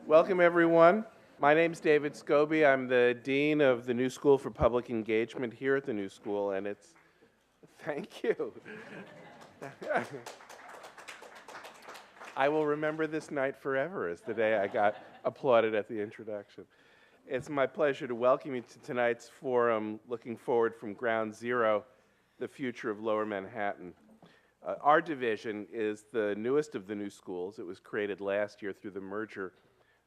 Welcome, everyone. My name's David Scobey. I'm the Dean of the New School for Public Engagement here at the New School, and it's, thank you. I will remember this night forever as the day I got applauded at the introduction. It's my pleasure to welcome you to tonight's forum, looking forward from ground zero, the future of Lower Manhattan. Our division is the newest of the new schools. It was created last year through the merger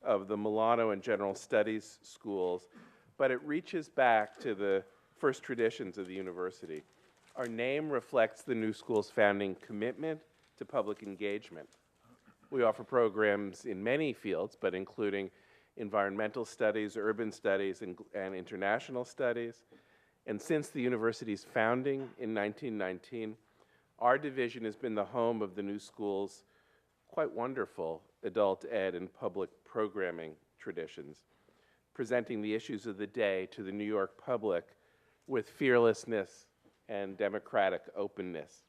of the Milano and General Studies schools, but it reaches back to the first traditions of the university. Our name reflects the new school's founding commitment to public engagement. We offer programs in many fields, but including environmental studies, urban studies, and international studies. And since the university's founding in 1919, our division has been the home of the new school's quite wonderful adult ed and public programming traditions, presenting the issues of the day to the New York public with fearlessness and democratic openness.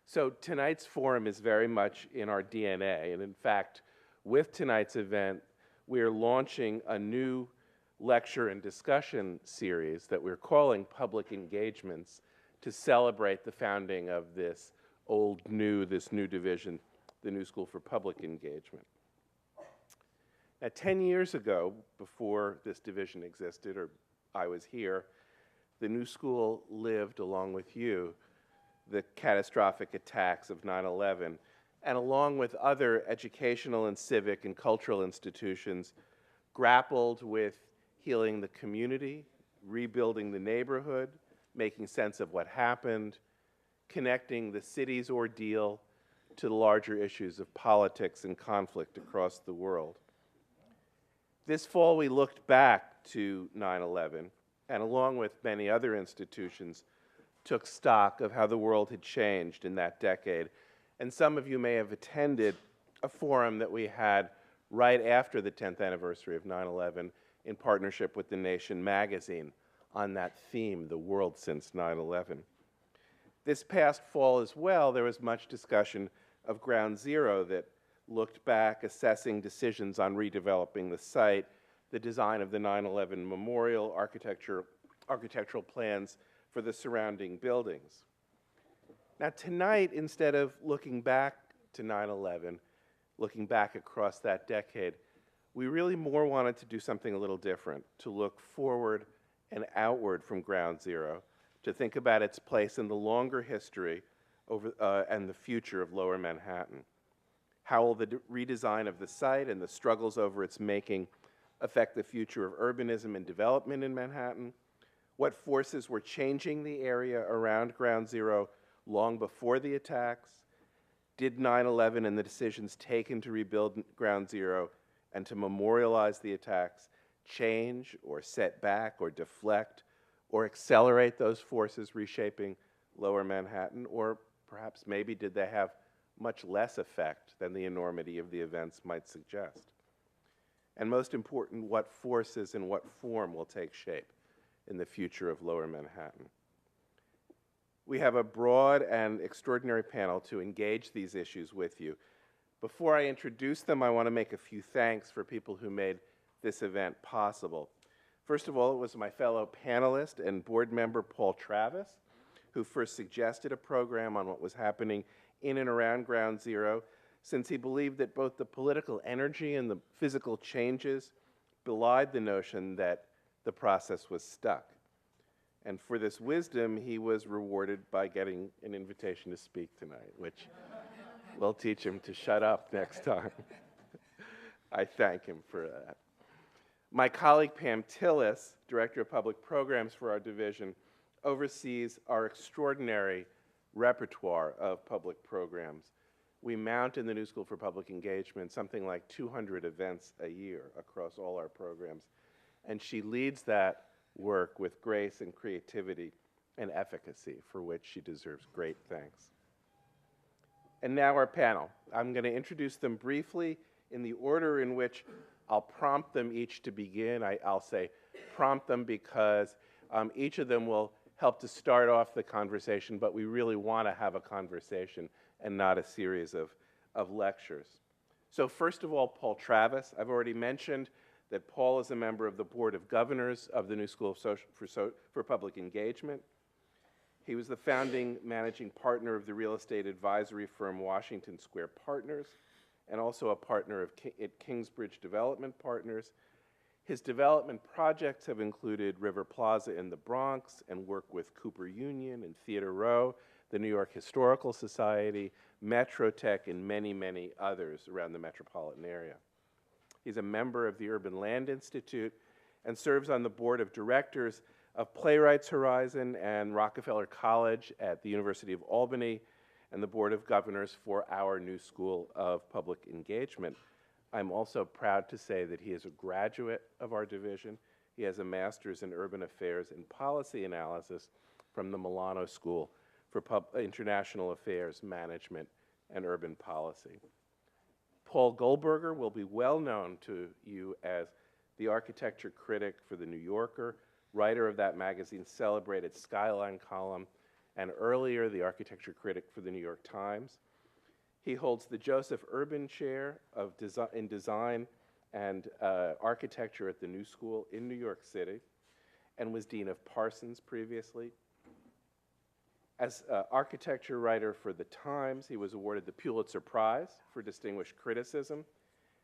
So tonight's forum is very much in our DNA, and in fact, with tonight's event, we are launching a new lecture and discussion series that we're calling Public Engagements to celebrate the founding of this new division, the New School for Public Engagement. Now, 10 years ago, before this division existed, or I was here, the New School lived, along with you, the catastrophic attacks of 9/11, and along with other educational and civic and cultural institutions, grappled with healing the community, rebuilding the neighborhood, making sense of what happened, connecting the city's ordeal to the larger issues of politics and conflict across the world. This fall, we looked back to 9/11, and along with many other institutions, took stock of how the world had changed in that decade. And some of you may have attended a forum that we had right after the 10th anniversary of 9/11 in partnership with The Nation magazine on that theme, the world since 9/11. This past fall as well, there was much discussion of Ground Zero that looked back, assessing decisions on redeveloping the site, the design of the 9/11 memorial, architectural plans for the surrounding buildings. Now tonight, instead of looking back to 9/11, looking back across that decade, we really more wanted to do something a little different, to look forward and outward from Ground Zero, to think about its place in the longer history and the future of Lower Manhattan. How will the redesign of the site and the struggles over its making affect the future of urbanism and development in Manhattan? What forces were changing the area around Ground Zero long before the attacks? Did 9/11 and the decisions taken to rebuild Ground Zero and to memorialize the attacks change or set back or deflect or accelerate those forces reshaping Lower Manhattan? Or perhaps maybe did they have much less effect than the enormity of the events might suggest? And most important, what forces and what form will take shape in the future of Lower Manhattan? We have a broad and extraordinary panel to engage these issues with you. Before I introduce them, I want to make a few thanks for people who made this event possible. First of all, it was my fellow panelist and board member, Paul Travis, who first suggested a program on what was happening in and around Ground Zero, since he believed that both the political energy and the physical changes belied the notion that the process was stuck. And for this wisdom, he was rewarded by getting an invitation to speak tonight, which will teach him to shut up next time. I thank him for that. My colleague Pam Tillis, Director of Public Programs for our division, oversees our extraordinary repertoire of public programs. We mount in the New School for Public Engagement something like 200 events a year across all our programs, and she leads that work with grace and creativity and efficacy, for which she deserves great thanks. And now our panel. I'm going to introduce them briefly in the order in which I'll prompt them each to begin. I'll say prompt them because each of them will help to start off the conversation, but we really want to have a conversation and not a series of lectures. So first of all, Paul Travis. I've already mentioned that Paul is a member of the Board of Governors of the New School of for Public Engagement. He was the founding managing partner of the real estate advisory firm Washington Square Partners, and also a partner at Kingsbridge Development Partners. His development projects have included River Plaza in the Bronx and work with Cooper Union and Theater Row, the New York Historical Society, Metrotech, and many, many others around the metropolitan area. He's a member of the Urban Land Institute and serves on the board of directors of Playwrights Horizon and Rockefeller College at the University of Albany, and the board of governors for our New School of Public Engagement. I'm also proud to say that he is a graduate of our division. He has a master's in urban affairs and policy analysis from the Milano School for International Affairs, Management, and Urban Policy. Paul Goldberger will be well known to you as the architecture critic for The New Yorker, writer of that magazine's celebrated Skyline column, and earlier the architecture critic for the New York Times. He holds the Joseph Urban Chair in Design and Architecture at the New School in New York City, and was Dean of Parsons previously. As architecture writer for the Times, he was awarded the Pulitzer Prize for Distinguished Criticism,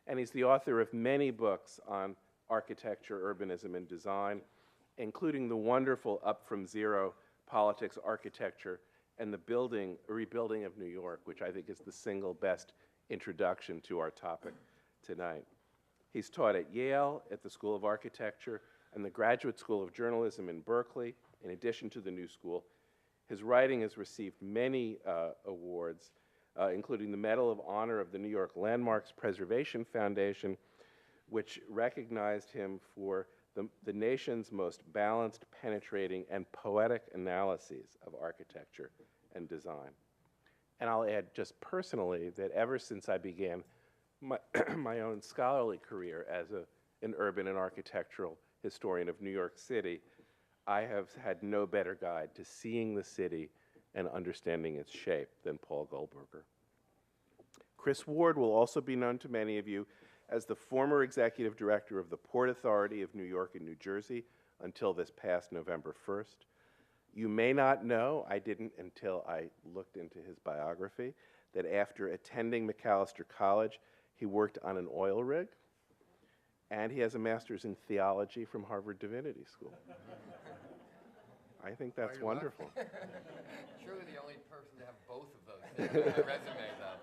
and he's the author of many books on architecture, urbanism, and design, including the wonderful Up From Zero, Politics, Architecture, and the Rebuilding of New York, which I think is the single best introduction to our topic tonight. He's taught at Yale, at the School of Architecture, and the Graduate School of Journalism in Berkeley, in addition to the New School. His writing has received many awards, including the Medal of Honor of the New York Landmarks Preservation Foundation, which recognized him for the nation's most balanced, penetrating, and poetic analyses of architecture and design. And I'll add just personally that ever since I began my own scholarly career as an urban and architectural historian of New York City, I have had no better guide to seeing the city and understanding its shape than Paul Goldberger. Chris Ward will also be known to many of you as the former executive director of the Port Authority of New York and New Jersey until this past November 1st. You may not know, I didn't until I looked into his biography, that after attending Macalester College, he worked on an oil rig, and he has a master's in theology from Harvard Divinity School. I think that's wonderful. Surely the only person to have both of those things on their resume, though.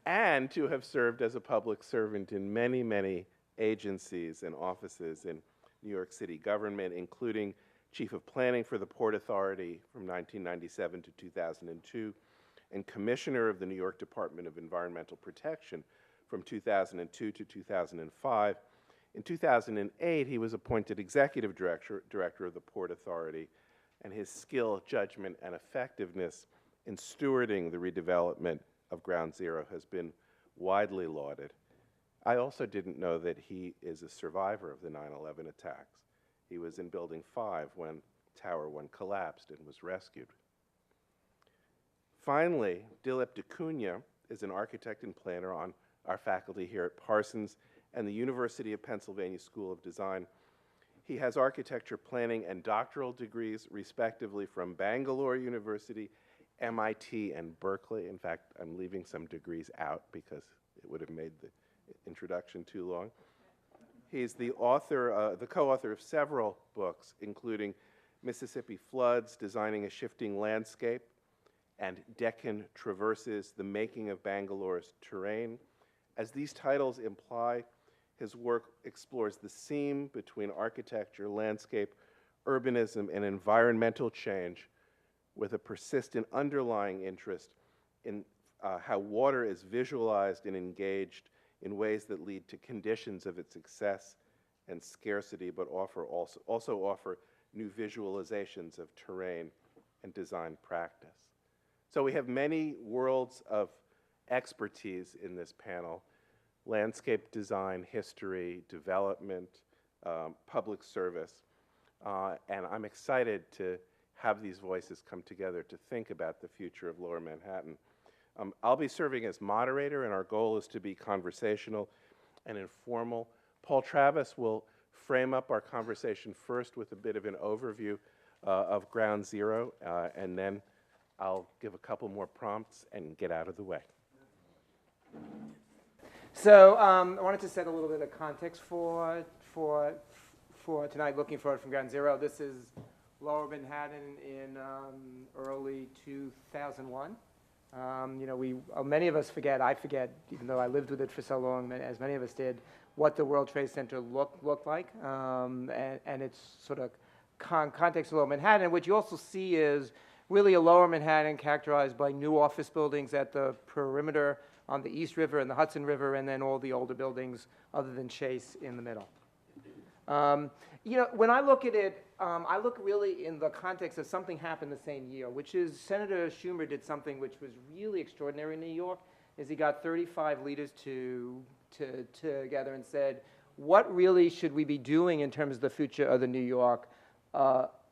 And to have served as a public servant in many, many agencies and offices in New York City government, including Chief of Planning for the Port Authority from 1997 to 2002, and Commissioner of the New York Department of Environmental Protection from 2002 to 2005. In 2008, he was appointed Executive Director of the Port Authority, and his skill, judgment, and effectiveness in stewarding the redevelopment of Ground Zero has been widely lauded. I also didn't know that he is a survivor of the 9/11 attacks. He was in Building 5 when Tower 1 collapsed and was rescued. Finally, Dilip da Cunha is an architect and planner on our faculty here at Parsons and the University of Pennsylvania School of Design. He has architecture planning and doctoral degrees, respectively, from Bangalore University, MIT, and Berkeley. In fact, I'm leaving some degrees out because it would have made the introduction too long. He's the author, the co-author of several books, including Mississippi Floods, Designing a Shifting Landscape, and Deccan Traverses, The Making of Bangalore's Terrain. As these titles imply, his work explores the seam between architecture, landscape, urbanism, and environmental change with a persistent underlying interest in how water is visualized and engaged in ways that lead to conditions of its success and scarcity, but also offer new visualizations of terrain and design practice. So we have many worlds of expertise in this panel: landscape design, history, development, public service, and I'm excited to have these voices come together to think about the future of Lower Manhattan. I'll be serving as moderator, and our goal is to be conversational and informal. Paul Travis will frame up our conversation first with a bit of an overview of Ground Zero, and then I'll give a couple more prompts and get out of the way. So I wanted to set a little bit of context for tonight, looking forward from Ground Zero. This is Lower Manhattan in early 2001. Many of us forget, I forget, even though I lived with it for so long, as many of us did, what the World Trade Center looked like. And its sort of context of Lower Manhattan. What you also see is really a Lower Manhattan characterized by new office buildings at the perimeter on the East River and the Hudson River, and then all the older buildings other than Chase in the middle. When I look at it, I look really in the context of something happened the same year, which is Senator Schumer did something which was really extraordinary in New York, is he got 35 leaders together and said, what really should we be doing in terms of the future of the New York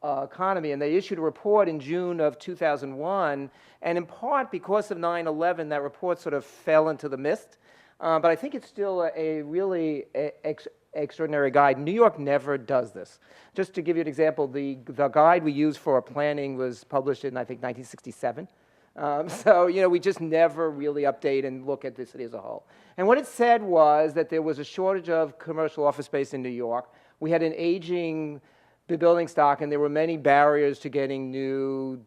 economy? And they issued a report in June of 2001, and in part because of 9/11, that report sort of fell into the mist. But I think it's still a really extraordinary guide. New York never does this. Just to give you an example, the guide we use for our planning was published in, I think, 1967. We just never really update and look at the city as a whole. And what it said was that there was a shortage of commercial office space in New York. We had an aging building stock, and there were many barriers to getting new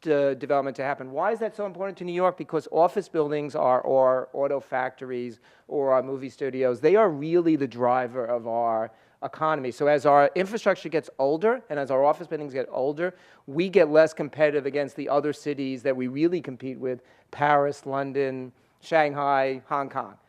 development to happen. Why is that so important to New York? Because office buildings or auto factories or our movie studios, they are really the driver of our economy. So as our infrastructure gets older and as our office buildings get older, we get less competitive against the other cities that we really compete with: Paris, London, Shanghai, Hong Kong.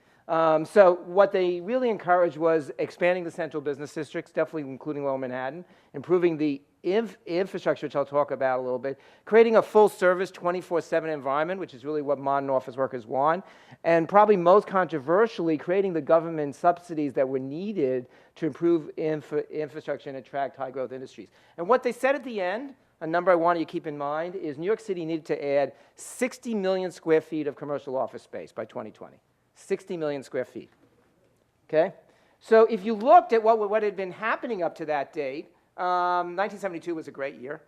So what they really encouraged was expanding the central business districts, definitely including Lower Manhattan, improving the infrastructure, which I'll talk about a little bit, creating a full-service 24/7 environment, which is really what modern office workers want, and probably most controversially, creating the government subsidies that were needed to improve infrastructure and attract high-growth industries. And what they said at the end, a number I want you to keep in mind, is New York City needed to add 60 million square feet of commercial office space by 2020. 60 million square feet, okay? So if you looked at what had been happening up to that date, 1972 was a great year.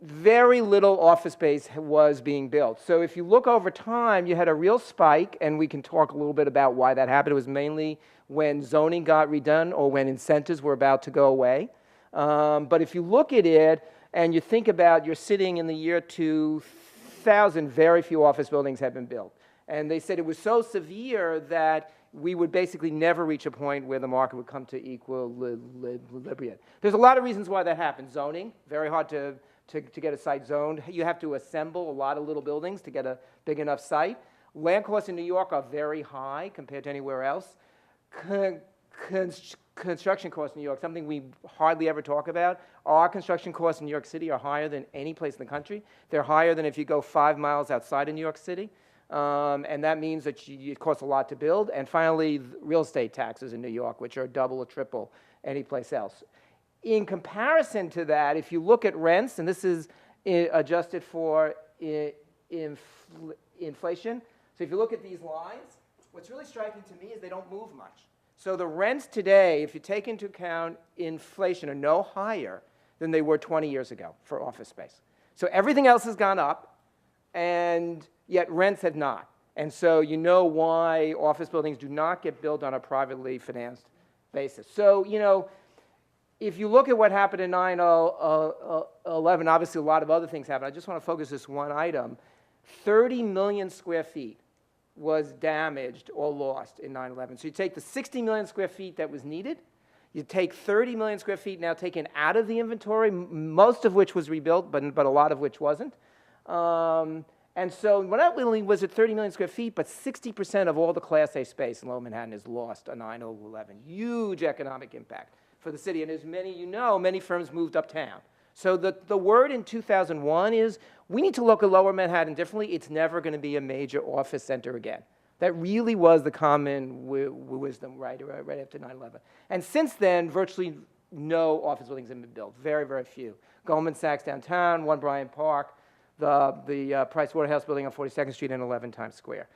Very little office space was being built. So if you look over time, you had a real spike, and we can talk a little bit about why that happened. It was mainly when zoning got redone or when incentives were about to go away. But if you look at it and you think about you're sitting in the year 2000, very few office buildings had been built. And they said it was so severe that we would basically never reach a point where the market would come to equilibrium. There's a lot of reasons why that happened. Zoning, very hard to get a site zoned. You have to assemble a lot of little buildings to get a big enough site. Land costs in New York are very high compared to anywhere else. Construction costs in New York, something we hardly ever talk about. Our construction costs in New York City are higher than any place in the country. They're higher than if you go 5 miles outside of New York City. And that means that it costs a lot to build. And finally, real estate taxes in New York, which are double or triple any place else. In comparison to that, if you look at rents, and this is adjusted for inflation, so if you look at these lines, what's really striking to me is they don't move much. So the rents today, if you take into account inflation, are no higher than they were 20 years ago for office space. So everything else has gone up, and yet rents have not. And so you know why office buildings do not get built on a privately financed basis. So, if you look at what happened in 9/11, obviously a lot of other things happened. I just want to focus this one item. 30 million square feet was damaged or lost in 9/11. So you take the 60 million square feet that was needed, you take 30 million square feet now taken out of the inventory, most of which was rebuilt, but a lot of which wasn't. And so not only was it 30 million square feet, but 60% of all the Class A space in Lower Manhattan is lost on 9/11. Huge economic impact for the city. And as many of you know, many firms moved uptown. So the word in 2001 is we need to look at Lower Manhattan differently. It's never going to be a major office center again. That really was the common wisdom right after 9/11. And since then, virtually no office buildings have been built, very, very few. Goldman Sachs downtown, One Bryant Park, the Price Waterhouse building on 42nd Street and 11 Times Square.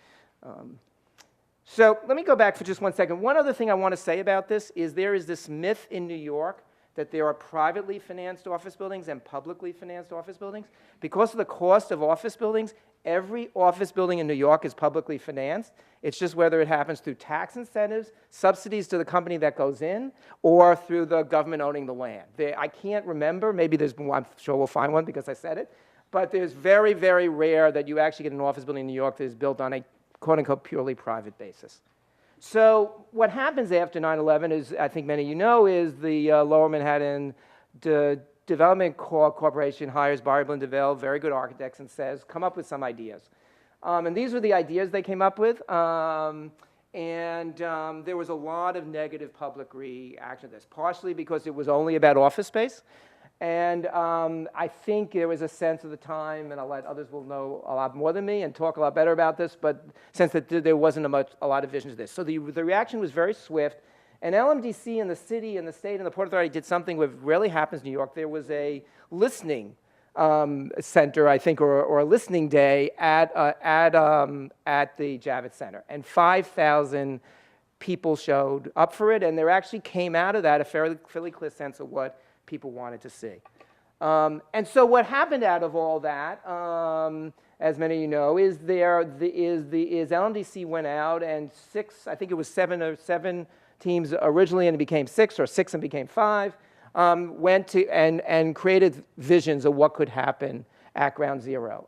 So let me go back for just 1 second. One other thing I want to say about this is there is this myth in New York that there are privately financed office buildings and publicly financed office buildings. Because of the cost of office buildings, every office building in New York is publicly financed. It's just whether it happens through tax incentives, subsidies to the company that goes in, or through the government owning the land. I can't remember, maybe there's, I'm sure we'll find one because I said it, but there's very, very rare that you actually get an office building in New York that is built on a quote-unquote purely private basis. So what happens after 9/11 is, I think many of you know, is the Lower Manhattan Development Corporation hires Barry Blundeville, very good architects, and says, come up with some ideas. And these were the ideas they came up with. There was a lot of negative public reaction to this, partially because it was only about office space. And I think there was a sense at the time, and I'll let others will know a lot more than me and talk a lot better about this, but sense that there wasn't a lot of vision to this. So the reaction was very swift. And LMDC and the city and the state and the Port Authority did something that rarely happens in New York. There was a listening center, I think, or a listening day at the Javits Center. And 5,000 people showed up for it, and there actually came out of that a fairly clear sense of what people wanted to see. And so what happened out of all that, as many of you know, is LMDC went out and I think it was seven teams originally, and it became six, or six and became five, went to and created visions of what could happen at Ground Zero.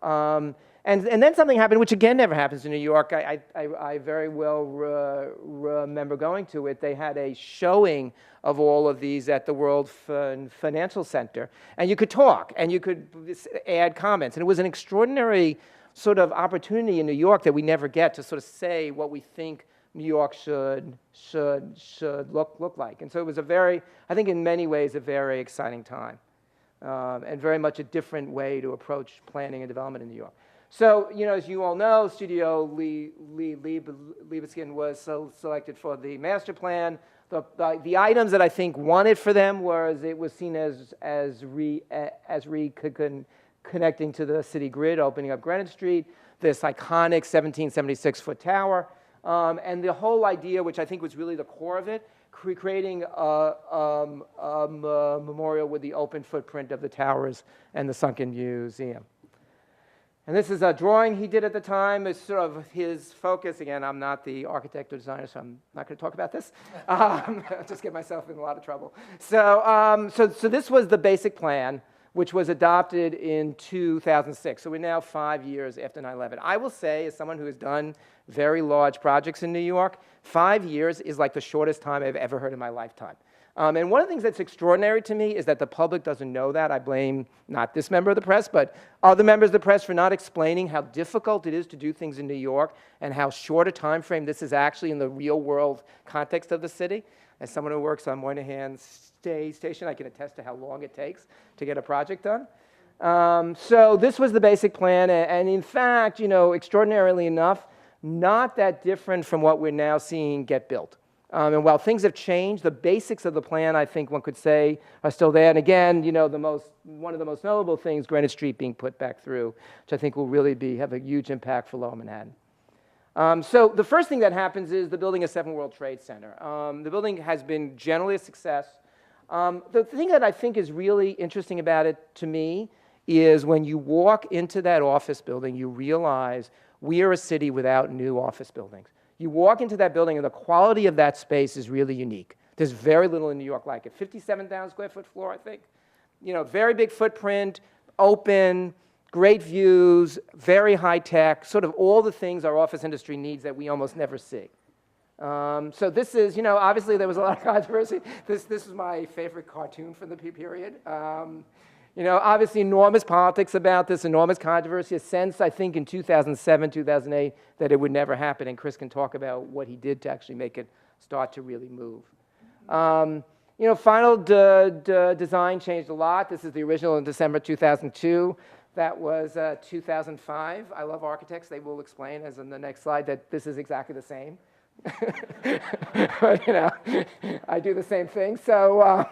And then something happened, which again never happens in New York. I very well remember going to it. They had a showing of all of these at the World Financial Center. And you could talk, and you could add comments. And it was an extraordinary sort of opportunity in New York that we never get to sort of say what we think New York should look like. And so it was I think in many ways, a very exciting time. And very much a different way to approach planning and development in New York. So, as you all know, Studio Liebeskin was selected for the master plan. The items that I think won it for them it was seen as connecting to the city grid, opening up Greenwich Street, this iconic 1776-foot tower, and the whole idea, which I think was really the core of it, creating a memorial with the open footprint of the towers and the Sunken Museum. And this is a drawing he did at the time. It's sort of his focus. Again, I'm not the architect or designer, so I'm not going to talk about this. I'll just get myself in a lot of trouble. So this was the basic plan, which was adopted in 2006. So we're now 5 years after 9/11. I will say, as someone who has done very large projects in New York, 5 years is like the shortest time I've ever heard in my lifetime. And one of the things that's extraordinary to me is that the public doesn't know that. I blame not this member of the press, but other members of the press for not explaining how difficult it is to do things in New York and how short a time frame this is actually in the real world context of the city. As someone who works on Moynihan Station, I can attest to how long it takes to get a project done. So this was the basic plan, and in fact, extraordinarily enough, not that different from what we're now seeing get built. And while things have changed, the basics of the plan, I think one could say, are still there. And again, one of the most notable things, Greenwich Street being put back through, which I think will really have a huge impact for Lower Manhattan. So the first thing that happens is the building of 7 World Trade Center. The building has been generally a success. The thing that I think is really interesting about it to me is when you walk into that office building, you realize we are a city without new office buildings. You walk into that building and the quality of that space is really unique. There's very little in New York like it. 57,000 square foot floor, I think. Very big footprint, open, great views, very high tech, sort of all the things our office industry needs that we almost never see. So this is, obviously there was a lot of controversy. This is my favorite cartoon from the period. Obviously enormous politics about this, enormous controversy, a sense, I think, in 2007, 2008, that it would never happen, and Chris can talk about what he did to actually make it start to really move. Final design changed a lot. This is the original in December 2002. That was 2005. I love architects. They will explain, as in the next slide, that this is exactly the same. But, I do the same thing. So,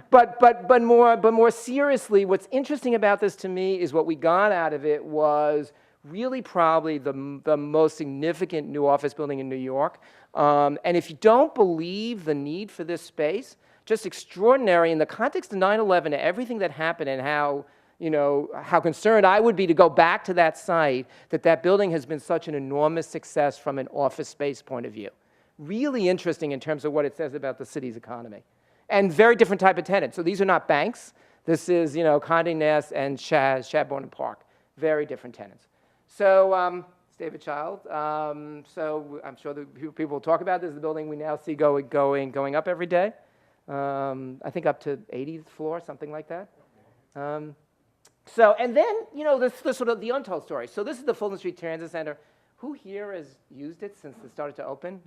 but more seriously, what's interesting about this to me is what we got out of it was really probably the most significant new office building in New York. And if you don't believe the need for this space, just extraordinary in the context of 9/11 and everything that happened and how, how concerned I would be to go back to that site, that building has been such an enormous success from an office space point of view. Really interesting in terms of what it says about the city's economy. And very different type of tenants. So these are not banks. This is, Condé Nast and Chadbourne and Park. Very different tenants. So, it's David Child. So I'm sure that people will talk about this. Is the building we now see going up every day. I think up to 80th floor, something like that. So, and then, this sort of the untold story. So this is the Fulton Street Transit Center. Who here has used it since it started to open?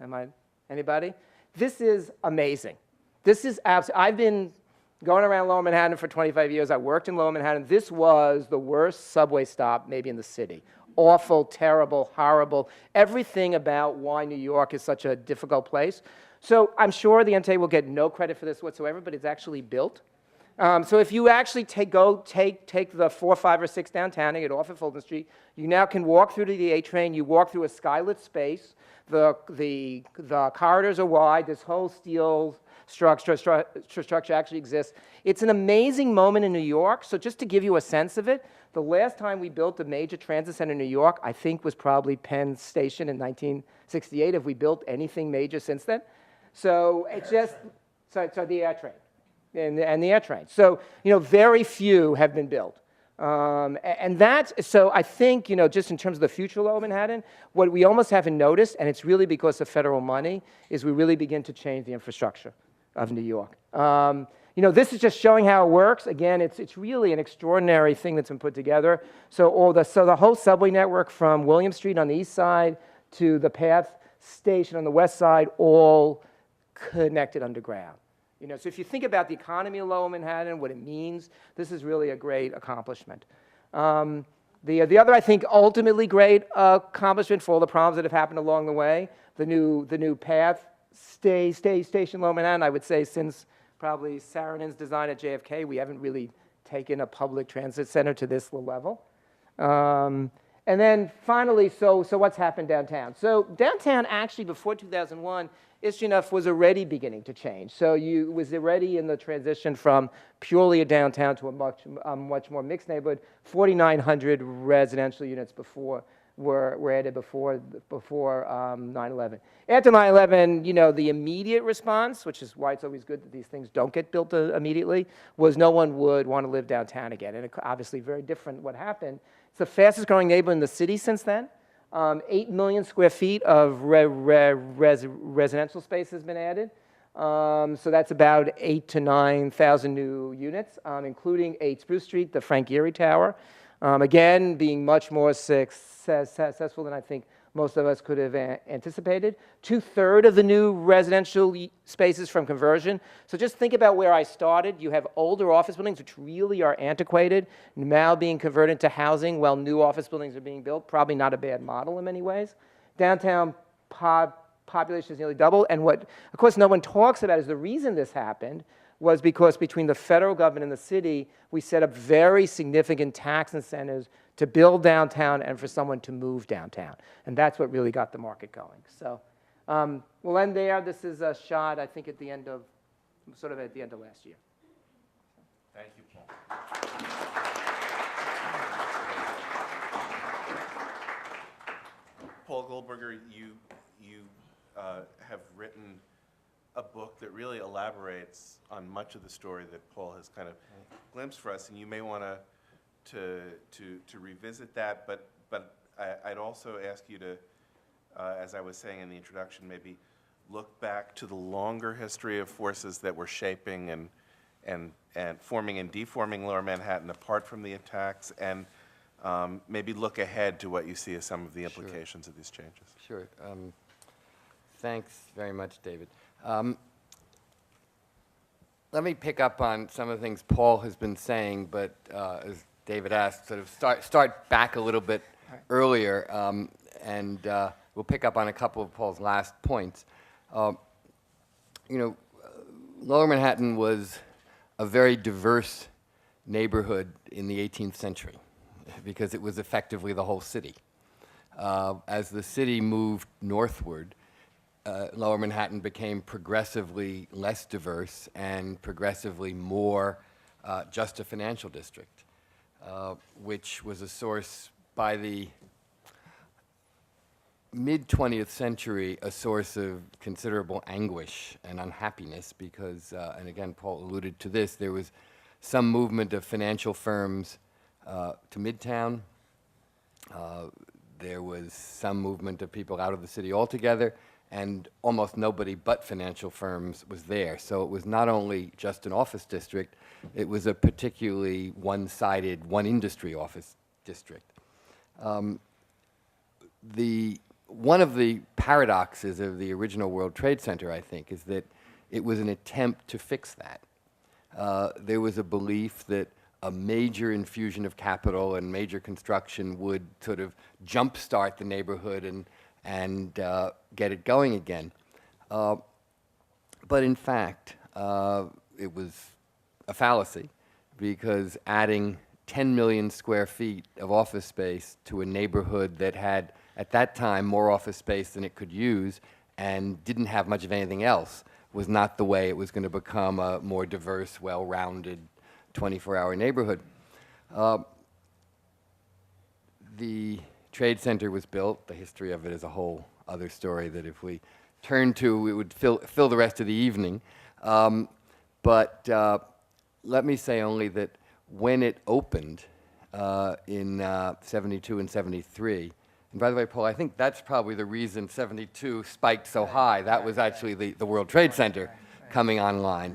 Anybody? This is amazing. This is I've been going around Lower Manhattan for 25 years. I worked in Lower Manhattan. This was the worst subway stop maybe in the city. Awful, terrible, horrible. Everything about why New York is such a difficult place. So I'm sure the MTA will get no credit for this whatsoever, but it's actually built. So if you actually take the 4, 5, or 6 downtown and get off at Fulton Street, you now can walk through to the A train. You walk through a skylit space. The corridors are wide. This whole steel structure actually exists. It's an amazing moment in New York. So just to give you a sense of it, the last time we built a major transit center in New York, I think was probably Penn Station in 1968. Have we built anything major since then? So it's just, so the air train. And the air train. So, very few have been built. And that's, so I think, just in terms of the future of Lower Manhattan, what we almost haven't noticed, and it's really because of federal money, is we really begin to change the infrastructure of New York. This is just showing how it works. Again, it's really an extraordinary thing that's been put together. So the whole subway network from William Street on the east side to the Path Station on the west side, all connected underground. So if you think about the economy of Lower Manhattan, what it means, this is really a great accomplishment. The other, I think, ultimately great accomplishment for all the problems that have happened along the way, the new Path Station Lower Manhattan, I would say since probably Saarinen design at JFK, we haven't really taken a public transit center to this level. And then finally, so what's happened downtown? So downtown actually before 2001, interesting enough, was already beginning to change. So it was already in the transition from purely a downtown to a much more mixed neighborhood. 4,900 residential units were added before 9/11. After 9/11, the immediate response, which is why it's always good that these things don't get built immediately, was no one would want to live downtown again. And obviously very different what happened. It's the fastest growing neighborhood in the city since then. 8 million square feet of residential space has been added. So that's about 8,000 to 9,000 new units, including 8 Spruce Street, the Frank Gehry Tower. Again, being much more successful than I think most of us could have anticipated. 2/3 of the new residential spaces from conversion. So just think about where I started. You have older office buildings, which really are antiquated, now being converted to housing while new office buildings are being built. Probably not a bad model in many ways. Downtown population is nearly doubled. And what, of course, no one talks about is the reason this happened was because between the federal government and the city, we set up very significant tax incentives to build downtown and for someone to move downtown. And that's what really got the market going. So we'll end there. This is a shot, I think, at the end of last year. Thank you, Paul. Paul Goldberger, you have written a book that really elaborates on much of the story that Paul has kind of glimpsed for us, and you may want to revisit that, but I'd also ask you to, as I was saying in the introduction, maybe look back to the longer history of forces that were shaping and forming and deforming Lower Manhattan apart from the attacks, and maybe look ahead to what you see as some of the implications of these changes. Sure. Thanks very much, David. Let me pick up on some of the things Paul has been saying, but as David asked, sort of start back a little bit earlier and we'll pick up on a couple of Paul's last points. Lower Manhattan was a very diverse neighborhood in the 18th century because it was effectively the whole city. As the city moved northward, Lower Manhattan became progressively less diverse and progressively more just a financial district, which was a source by the mid-20th century, a source of considerable anguish and unhappiness because, and again, Paul alluded to this, there was some movement of financial firms to Midtown. There was some movement of people out of the city altogether, and almost nobody but financial firms was there. So it was not only just an office district, it was a particularly one-sided, one-industry office district. One of the paradoxes of the original World Trade Center, I think, is that it was an attempt to fix that. There was a belief that a major infusion of capital and major construction would sort of jumpstart the neighborhood and get it going again. But in fact, it was a fallacy because adding 10 million square feet of office space to a neighborhood that had, at that time, more office space than it could use and didn't have much of anything else was not the way it was going to become a more diverse, well-rounded 24-hour neighborhood. The Trade Center was built. The history of it is a whole other story that if we turn to, it would fill the rest of the evening. But let me say only that when it opened in 72 and 73, and by the way, Paul, I think that's probably the reason 72 spiked so high. That was actually the World Trade Center coming online,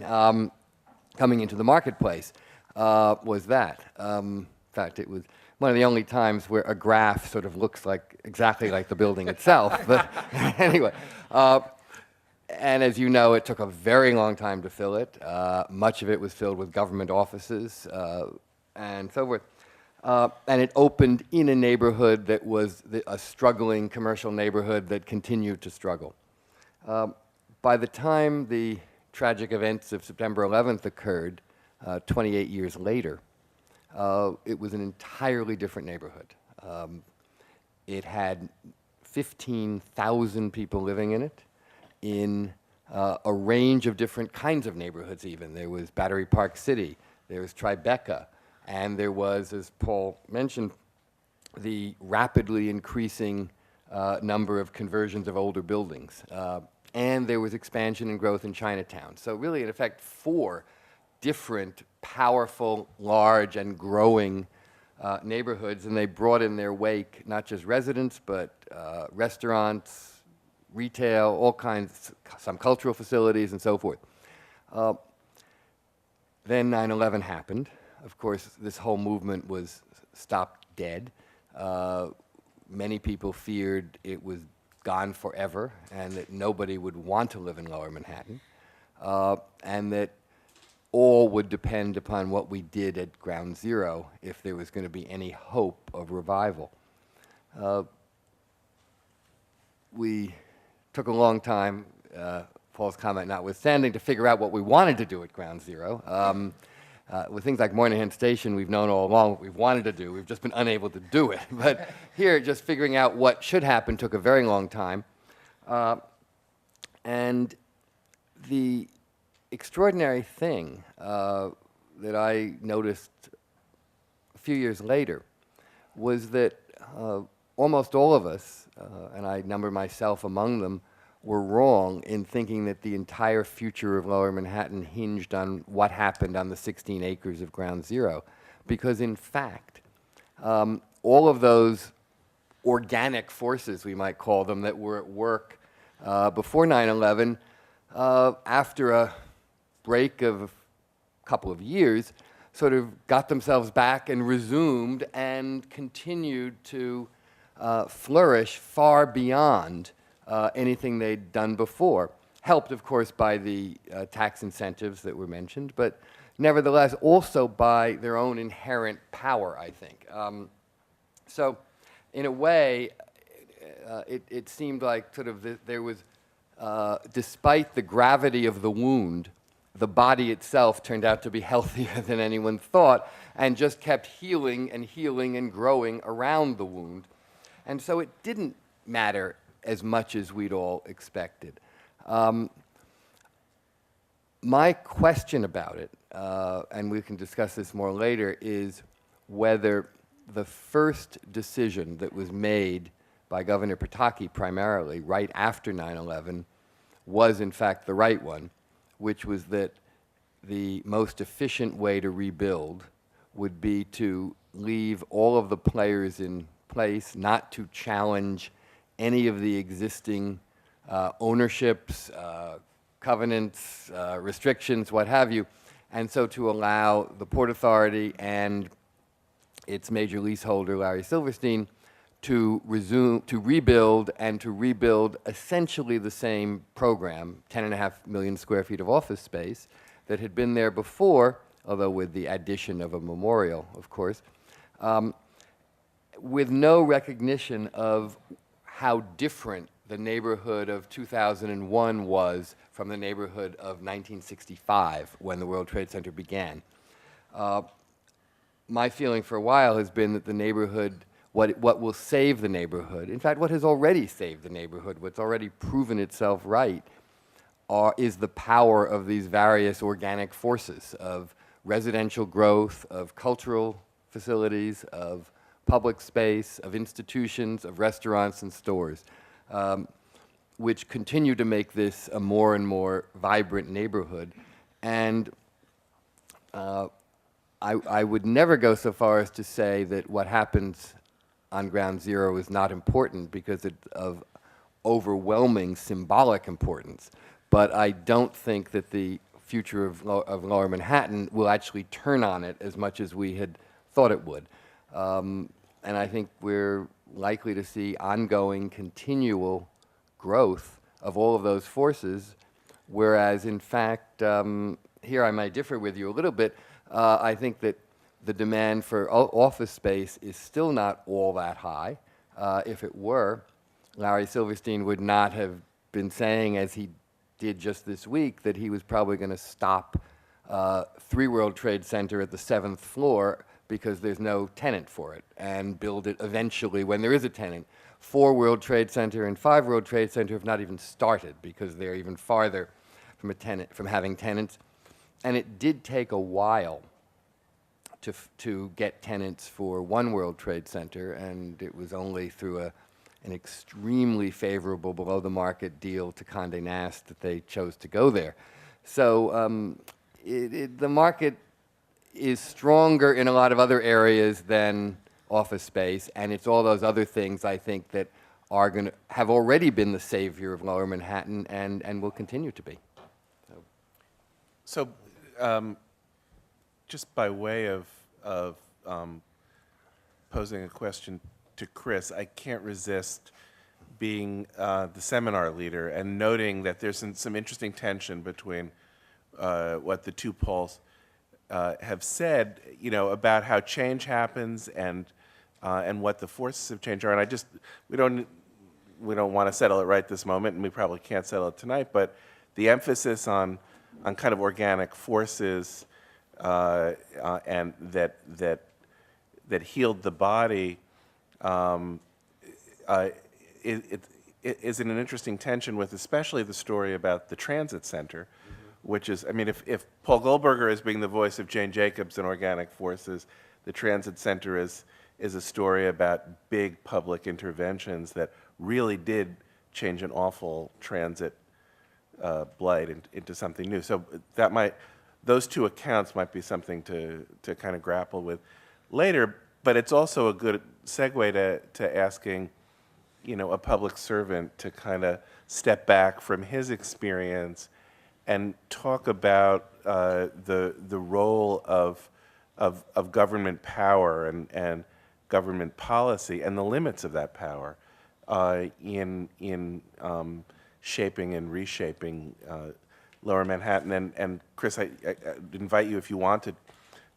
coming into the marketplace, was that. In fact, it was one of the only times where a graph sort of looks like exactly like the building itself. But anyway, and as you know, it took a very long time to fill it. Much of it was filled with government offices and so forth. And it opened in a neighborhood that was a struggling commercial neighborhood that continued to struggle. By the time the tragic events of September 11th occurred, 28 years later, it was an entirely different neighborhood. It had 15,000 people living in it, in a range of different kinds of neighborhoods even. There was Battery Park City, there was Tribeca, and there was, as Paul mentioned, the rapidly increasing number of conversions of older buildings. And there was expansion and growth in Chinatown. So really, in effect, 4 different, powerful, large, and growing neighborhoods, and they brought in their wake not just residents, but restaurants, retail, all kinds, some cultural facilities, and so forth. Then 9/11 happened. Of course, this whole movement was stopped dead. Many people feared it was gone forever and that nobody would want to live in Lower Manhattan, and that all would depend upon what we did at Ground Zero if there was going to be any hope of revival. We took a long time, Paul's comment notwithstanding, to figure out what we wanted to do at Ground Zero. With things like Moynihan Station, we've known all along what we've wanted to do. We've just been unable to do it. But here, just figuring out what should happen took a very long time. And the extraordinary thing that I noticed a few years later was that almost all of us, and I number myself among them, were wrong in thinking that the entire future of Lower Manhattan hinged on what happened on the 16 acres of Ground Zero. Because in fact, all of those organic forces, we might call them, that were at work before 9/11, after a break of a couple of years, sort of got themselves back and resumed and continued to flourish far beyond anything they'd done before. Helped, of course, by the tax incentives that were mentioned, but nevertheless also by their own inherent power, I think. So in a way, it seemed like sort of there was, despite the gravity of the wound, the body itself turned out to be healthier than anyone thought and just kept healing and healing and growing around the wound. And so it didn't matter as much as we'd all expected. My question about it, and we can discuss this more later, is whether the first decision that was made by Governor Pataki primarily right after 9/11 was in fact the right one, which was that the most efficient way to rebuild would be to leave all of the players in place, not to challenge any of the existing ownerships, covenants, restrictions, what have you, and so to allow the Port Authority and its major leaseholder, Larry Silverstein, to rebuild essentially the same program, 10.5 million square feet of office space, that had been there before, although with the addition of a memorial, of course, with no recognition of how different the neighborhood of 2001 was from the neighborhood of 1965, when the World Trade Center began. My feeling for a while has been that the neighborhood, what will save the neighborhood, in fact, what has already saved the neighborhood, what's already proven itself right, is the power of these various organic forces of residential growth, of cultural facilities, of public space, of institutions, of restaurants and stores, which continue to make this a more and more vibrant neighborhood. And I would never go so far as to say that what happens on Ground Zero is not important because of overwhelming symbolic importance. But I don't think that the future of Lower Manhattan will actually turn on it as much as we had thought it would. And I think we're likely to see ongoing, continual growth of all of those forces, whereas in fact, here I might differ with you a little bit. I think that the demand for office space is still not all that high. If it were, Larry Silverstein would not have been saying, as he did just this week, that he was probably going to stop 3 World Trade Center at the 7th floor because there's no tenant for it, and build it eventually when there is a tenant. 4 World Trade Center and 5 World Trade Center have not even started because they're even farther from having tenants. And it did take a while to get tenants for 1 World Trade Center, and it was only through an extremely favorable below-the-market deal to Condé Nast that they chose to go there. So the market is stronger in a lot of other areas than office space, and it's all those other things, I think, that are going to have already been the savior of Lower Manhattan and will continue to be. So, just by way of posing a question to Chris, I can't resist being the seminar leader and noting that there's some interesting tension between what the two poles have said, about how change happens and what the forces of change are. And we don't want to settle it right this moment, and we probably can't settle it tonight. But the emphasis on kind of organic forces and that healed the body is in an interesting tension with especially the story about the transit center, which is, if Paul Goldberger is being the voice of Jane Jacobs and organic forces, the transit center is a story about big public interventions that really did change an awful transit blight into something new. So those two accounts might be something to kind of grapple with later, but it's also a good segue to asking, a public servant to kind of step back from his experience and talk about the role of government power and government policy and the limits of that power in shaping and reshaping Lower Manhattan. And Chris, I invite you, if you want, to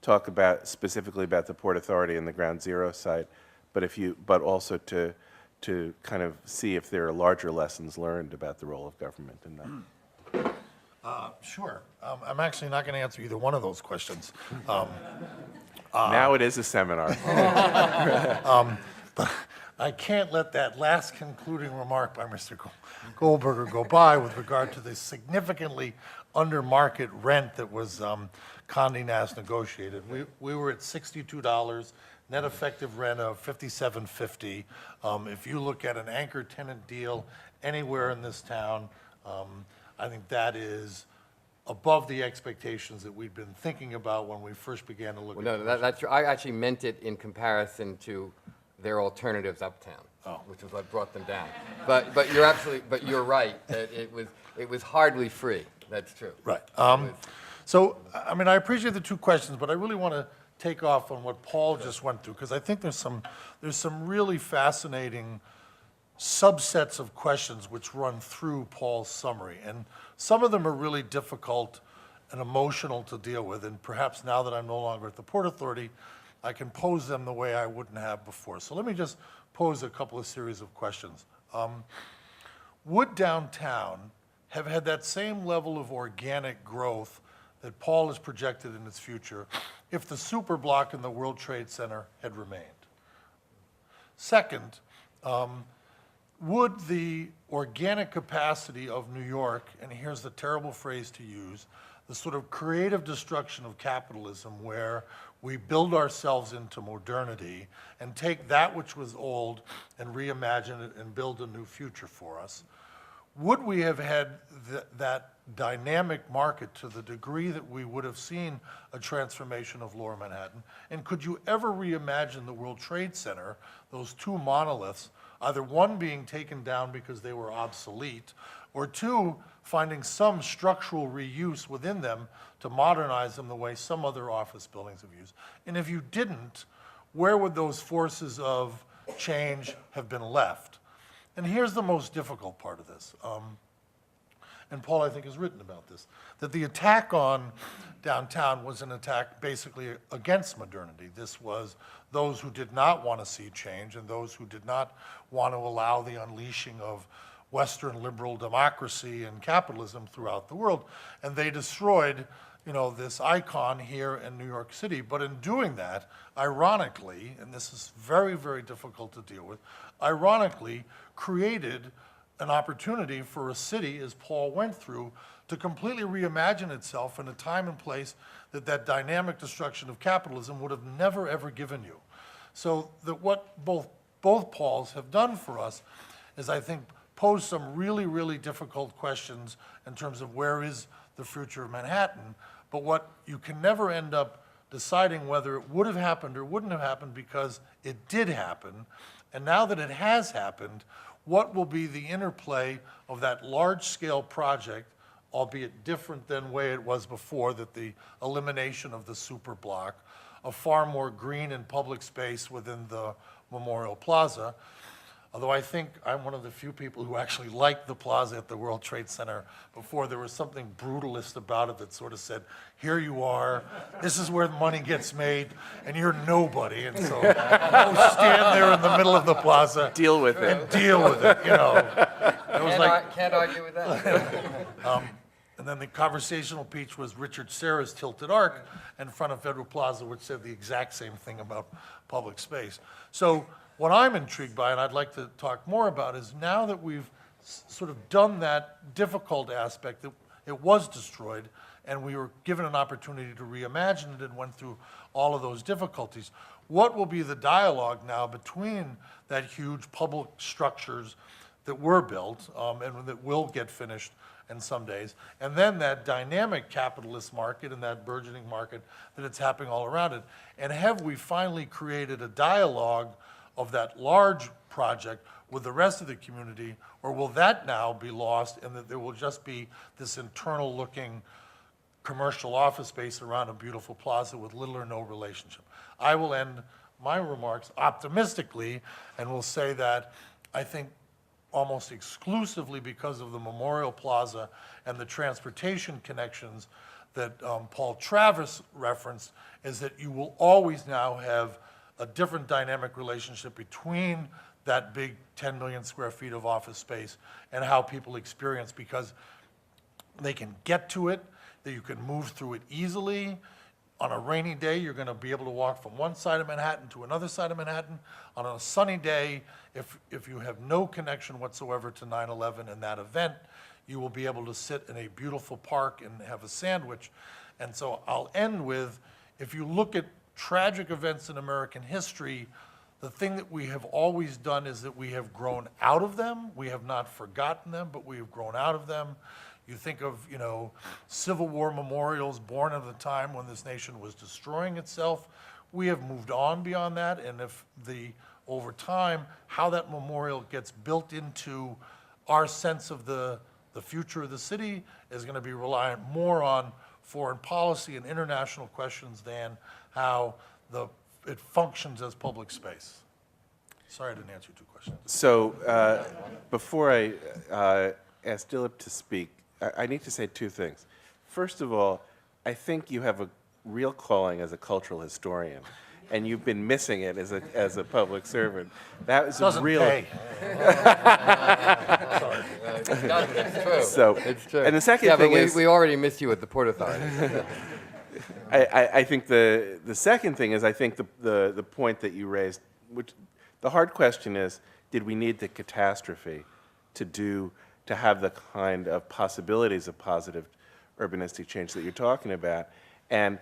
talk specifically about the Port Authority and the Ground Zero site, but also to to kind of see if there are larger lessons learned about the role of government in that. Sure. I'm actually not going to answer either one of those questions. Now it is a seminar. But I can't let that last concluding remark by Mr. Goldberger go by with regard to the significantly under market rent that was Condé Nast negotiated. We were at $62, net effective rent of $57.50. If you look at an anchor tenant deal anywhere in this town, I think that is above the expectations that we'd been thinking about when we first began to look at No, that's true. I actually meant it in comparison to their alternatives uptown, which was what brought them down. But you're absolutely, but you're right, that it was hardly free. That's true. Right. So, I mean, I appreciate the two questions, but I really want to take off on what Paul just went through, because I think there's some really fascinating subsets of questions which run through Paul's summary. And some of them are really difficult and emotional to deal with, and perhaps now that I'm no longer at the Port Authority, I can pose them the way I wouldn't have before. So let me just pose a couple of series of questions. Would downtown have had that same level of organic growth that Paul has projected in its future if the super block in the World Trade Center had remained? Second, would the organic capacity of New York, and here's the terrible phrase to use, the sort of creative destruction of capitalism where we build ourselves into modernity and take that which was old and reimagine it and build a new future for us, would we have had that dynamic market to the degree that we would have seen a transformation of Lower Manhattan? And could you ever reimagine the World Trade Center, those two monoliths, either one being taken down because they were obsolete, or two, finding some structural reuse within them to modernize them the way some other office buildings have used? And if you didn't, where would those forces of change have been left? And here's the most difficult part of this. And Paul, I think, has written about this, that the attack on downtown was an attack basically against modernity. This was those who did not want to see change and those who did not want to allow the unleashing of Western liberal democracy and capitalism throughout the world. And they destroyed, this icon here in New York City. But in doing that, ironically, and this is very, very difficult to deal with, ironically created an opportunity for a city, as Paul went through, to completely reimagine itself in a time and place that dynamic destruction of capitalism would have never, ever given you. So that what both Pauls have done for us is, I think, pose some really, really difficult questions in terms of where is the future of Manhattan, but what you can never end up deciding whether it would have happened or wouldn't have happened, because it did happen. And now that it has happened, what will be the interplay of that large-scale project, albeit different than the way it was before, that the elimination of the super block, a far more green and public space within the Memorial Plaza? Although I think I'm one of the few people who actually liked the plaza at the World Trade Center before. There was something brutalist about it that sort of said, here you are, this is where the money gets made, and you're nobody. And so go stand there in the middle of the plaza. Deal with it. And deal with it, It was Can't argue with that. And then the conversational piece was Richard Serra's Tilted Arc in front of Federal Plaza, which said the exact same thing about public space. So what I'm intrigued by, and I'd like to talk more about, is now that we've sort of done that difficult aspect, that it was destroyed, and we were given an opportunity to reimagine it and went through all of those difficulties, what will be the dialogue now between that huge public structures that were built and that will get finished in some days, and then that dynamic capitalist market and that burgeoning market that it's happening all around it? And have we finally created a dialogue of that large project with the rest of the community, or will that now be lost and that there will just be this internal looking commercial office space around a beautiful plaza with little or no relationship? I will end my remarks optimistically and will say that I think almost exclusively because of the Memorial Plaza and the transportation connections that Paul Travis referenced, is that you will always now have a different dynamic relationship between that big 10 million square feet of office space and how people experience, because they can get to it, that you can move through it easily. On a rainy day, you're going to be able to walk from one side of Manhattan to another side of Manhattan. On a sunny day, if you have no connection whatsoever to 9/11 and that event, you will be able to sit in a beautiful park and have a sandwich. And so I'll end with, if you look at tragic events in American history, the thing that we have always done is that we have grown out of them. We have not forgotten them, but we have grown out of them. You think of, Civil War memorials born at the time when this nation was destroying itself. We have moved on beyond that, and over time, how that memorial gets built into our sense of the future of the city is going to be reliant more on foreign policy and international questions than how it functions as public space. Sorry I didn't answer your two questions. So before I ask Dilip to speak, I need to say two things. First of all, I think you have a real calling as a cultural historian, and you've been missing it as a public servant. That was Doesn't a real. pay. It's true. So, It's true. and the second yeah, thing but is, we already missed you at the Port Authority. I think the second thing is, I think the point that you raised, which the hard question is, did we need the catastrophe to have the kind of possibilities of positive urbanistic change that you're talking about? And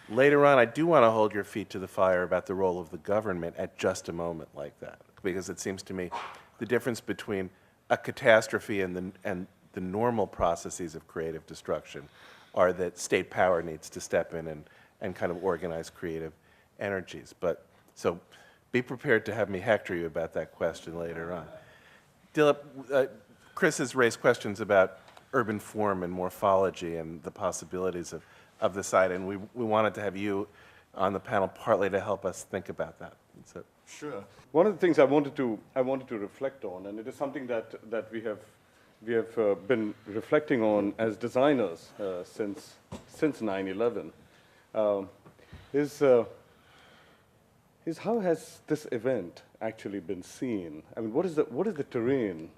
later on, I do want to hold your feet to the fire about the role of the government at just a moment like that, because it seems to me the difference between a catastrophe and the normal processes of creative destruction are that state power needs to step in and kind of organize creative energies. But so be prepared to have me hector you about that question later on. Dilip, Chris has raised questions about urban form and morphology and the possibilities of the site, and we wanted to have you on the panel partly to help us think about that. So. Sure. One of the things I wanted to reflect on, and it is something that we have been reflecting on as designers since 9/11, is how has this event actually been seen? I mean, what is the terrain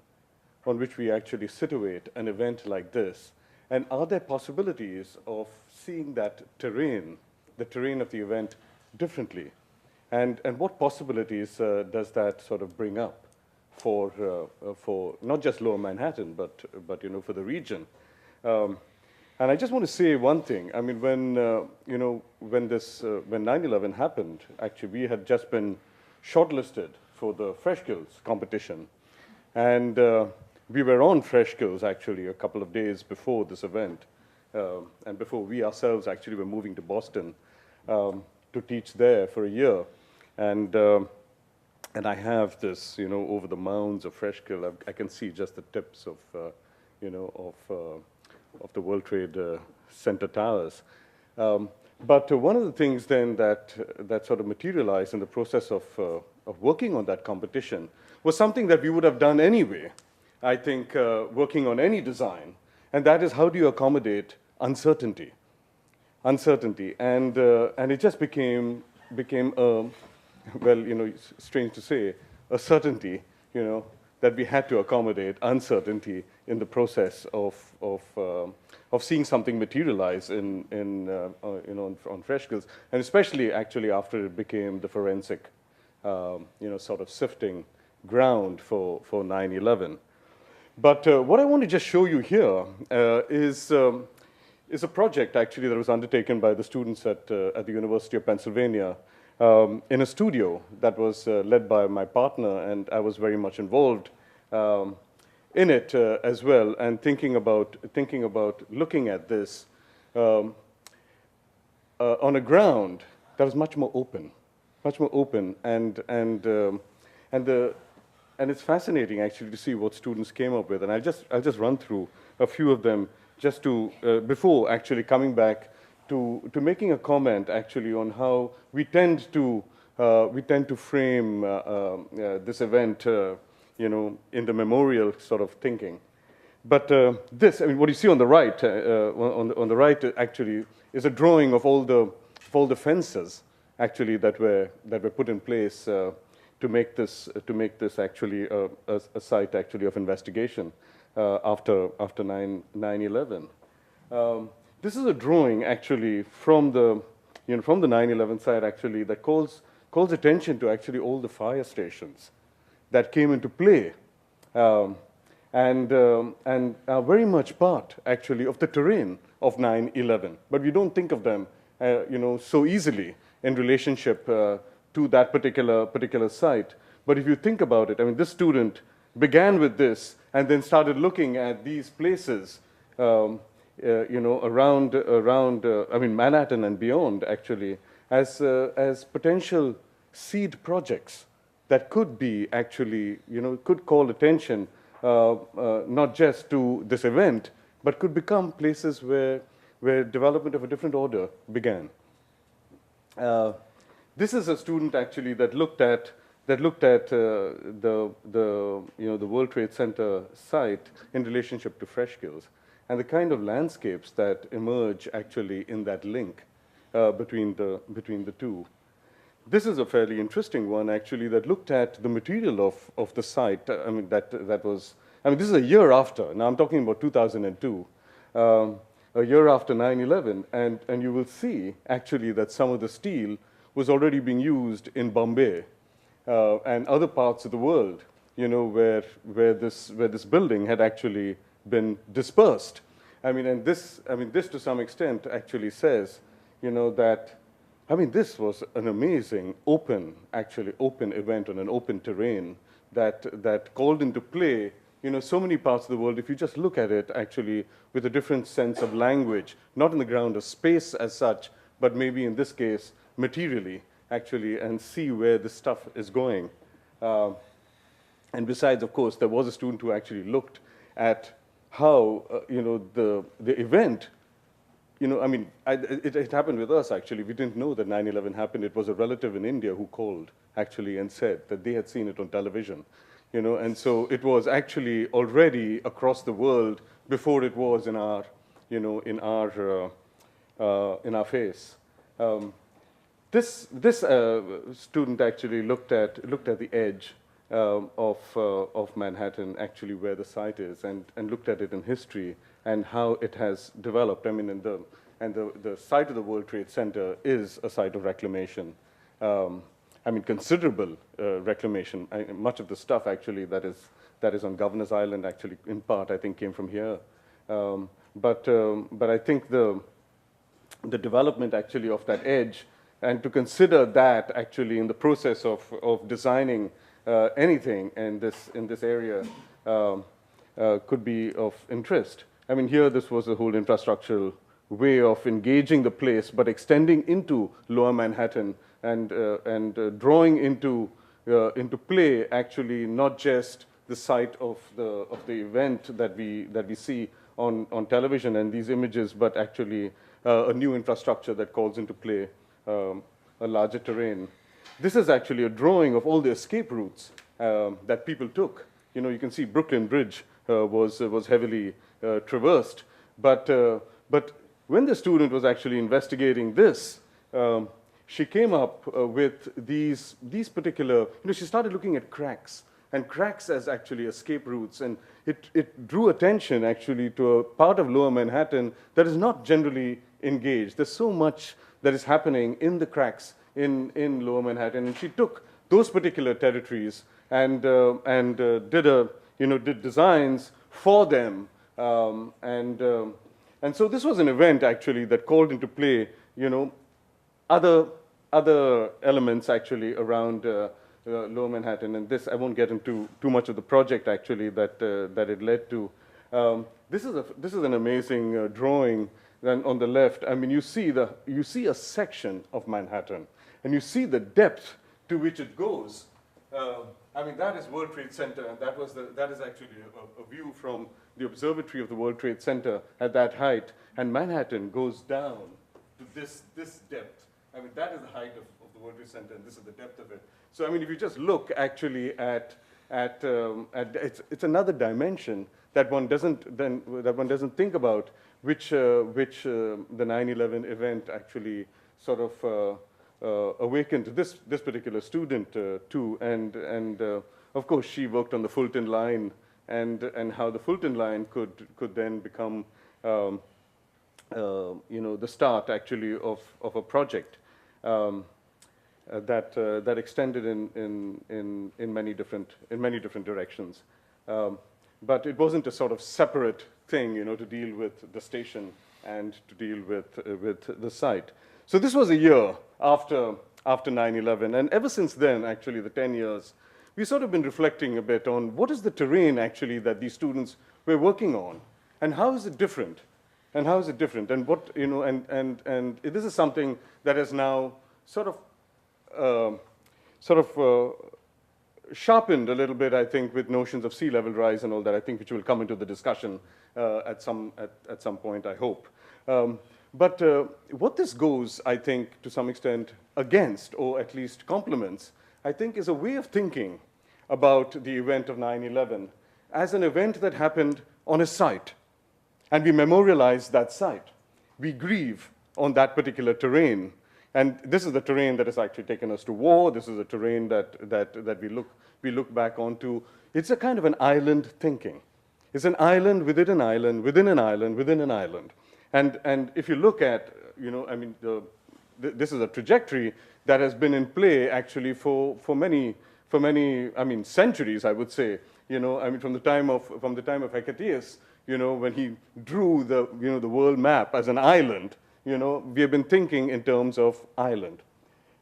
on which we actually situate an event like this? And are there possibilities of seeing that terrain, the terrain of the event, differently? And what possibilities does that sort of bring up for not just Lower Manhattan, but for the region? And I just want to say one thing. I mean, when 9/11 happened, actually we had just been shortlisted for the Freshgirls competition, and we were on Freshgirls actually a couple of days before this event, and before we ourselves actually were moving to Boston to teach there for a year. And I have this, over the mounds of Freshkill, I can see just the tips of, of the World Trade Center towers. But one of the things then that sort of materialized in the process of working on that competition was something that we would have done anyway, I think, working on any design, and that is how do you accommodate uncertainty? Uncertainty, and it just became well, it's strange to say, a certainty, that we had to accommodate uncertainty in the process of seeing something materialize on Freshgirls, and especially actually after it became the forensic, sort of sifting ground for 9/11. But what I want to just show you here is a project actually that was undertaken by the students at the University of Pennsylvania in a studio that was led by my partner, and I was very much involved in it as well, and thinking about looking at this on a ground that was much more open, and it's fascinating actually to see what students came up with, and I'll just run through a few of them just to before actually coming back to making a comment actually on how we tend to frame this event, in the memorial sort of thinking. But this, I mean, what you see on the right, on the right actually is a drawing of all the fences actually that were put in place make this actually a site actually of investigation after 9/11. This is a drawing actually from the 9/11 site actually that calls attention to actually all the fire stations that came into play, and are very much part actually of the terrain of 9/11. But we don't think of them, so easily in relationship to that particular site. But if you think about it, I mean, this student began with this and then started looking at these places, around Manhattan and beyond, actually, as potential seed projects that could be actually, could call attention not just to this event, but could become places where development of a different order began. This is a student actually that looked at the World Trade Center site in relationship to Freshkills and the kind of landscapes that emerge actually in that link between the two. This is a fairly interesting one actually that looked at the material of the site. This is a year after. Now I'm talking about 2002. A year after 9/11, and you will see actually that some of the steel was already being used in Bombay and other parts of the world, where this building had actually been dispersed. This to some extent actually says, that this was an amazing open event on an open terrain that called into play so many parts of the world. If you just look at it actually with a different sense of language, not on the ground of space as such, but maybe in this case materially actually, and see where this stuff is going. And besides, of course, there was a student who actually looked at how the event. It happened with us actually. We didn't know that 9/11 happened. It was a relative in India who called actually and said that they had seen it on television. And so it was actually already across the world before it was in our face. This student actually looked at the edge of Manhattan, actually where the site is, and looked at it in history and how it has developed. The site of the World Trade Center is a site of reclamation. Considerable reclamation. Much of the stuff actually that is on Governor's Island actually, in part, I think, came from here. But I think the development actually of that edge, and to consider that actually in the process of designing anything in this area could be of interest. Here this was a whole infrastructural way of engaging the place, but extending into Lower Manhattan and drawing into play actually not just the site of the event that we see on television and these images, but actually a new infrastructure that calls into play a larger terrain. This is actually a drawing of all the escape routes that people took. You can see Brooklyn Bridge was heavily traversed, but when the student was actually investigating this, she came up with these particular, she started looking at cracks as actually escape routes, and it drew attention actually to a part of Lower Manhattan that is not generally engaged. There's so much that is happening in the cracks in Lower Manhattan, and she took those particular territories and did designs for them, and so this was an event actually that called into play, other elements actually around Lower Manhattan, and this I won't get into too much of the project actually that it led to. This is an amazing drawing. Then on the left, you see a section of Manhattan, and you see the depth to which it goes. That is World Trade Center, and that is actually a view from the observatory of the World Trade Center at that height, and Manhattan goes down to this depth. That is the height of the World Trade Center, and this is the depth of it. So if you just look actually at it's another dimension that one doesn't think about, which the 9/11 event actually sort of awakened this particular student too, and of course she worked on the Fulton line, and how the Fulton line could then become the start actually of a project that extended in many different directions. But it wasn't a sort of separate thing, to deal with the station and to deal with the site. So this was a year after 9/11, and ever since then, actually, the 10 years, we've sort of been reflecting a bit on what is the terrain actually that these students were working on, and how is it different, and what and this is something that is now sort of sharpened a little bit, I think, with notions of sea level rise and all that, I think, which will come into the discussion at some point, I hope. But what this goes, I think, to some extent against, or at least complements, I think, is a way of thinking about the event of 9/11 as an event that happened on a site. And we memorialize that site. We grieve on that particular terrain. And this is the terrain that has actually taken us to war. This is a terrain that we look back onto. It's a kind of an island thinking. It's an island within an island, within an island, within an island. And if you look at, this is a trajectory that has been in play actually for many, centuries, I would say. From the time of Hecataeus, when he drew the world map as an island, we have been thinking in terms of island.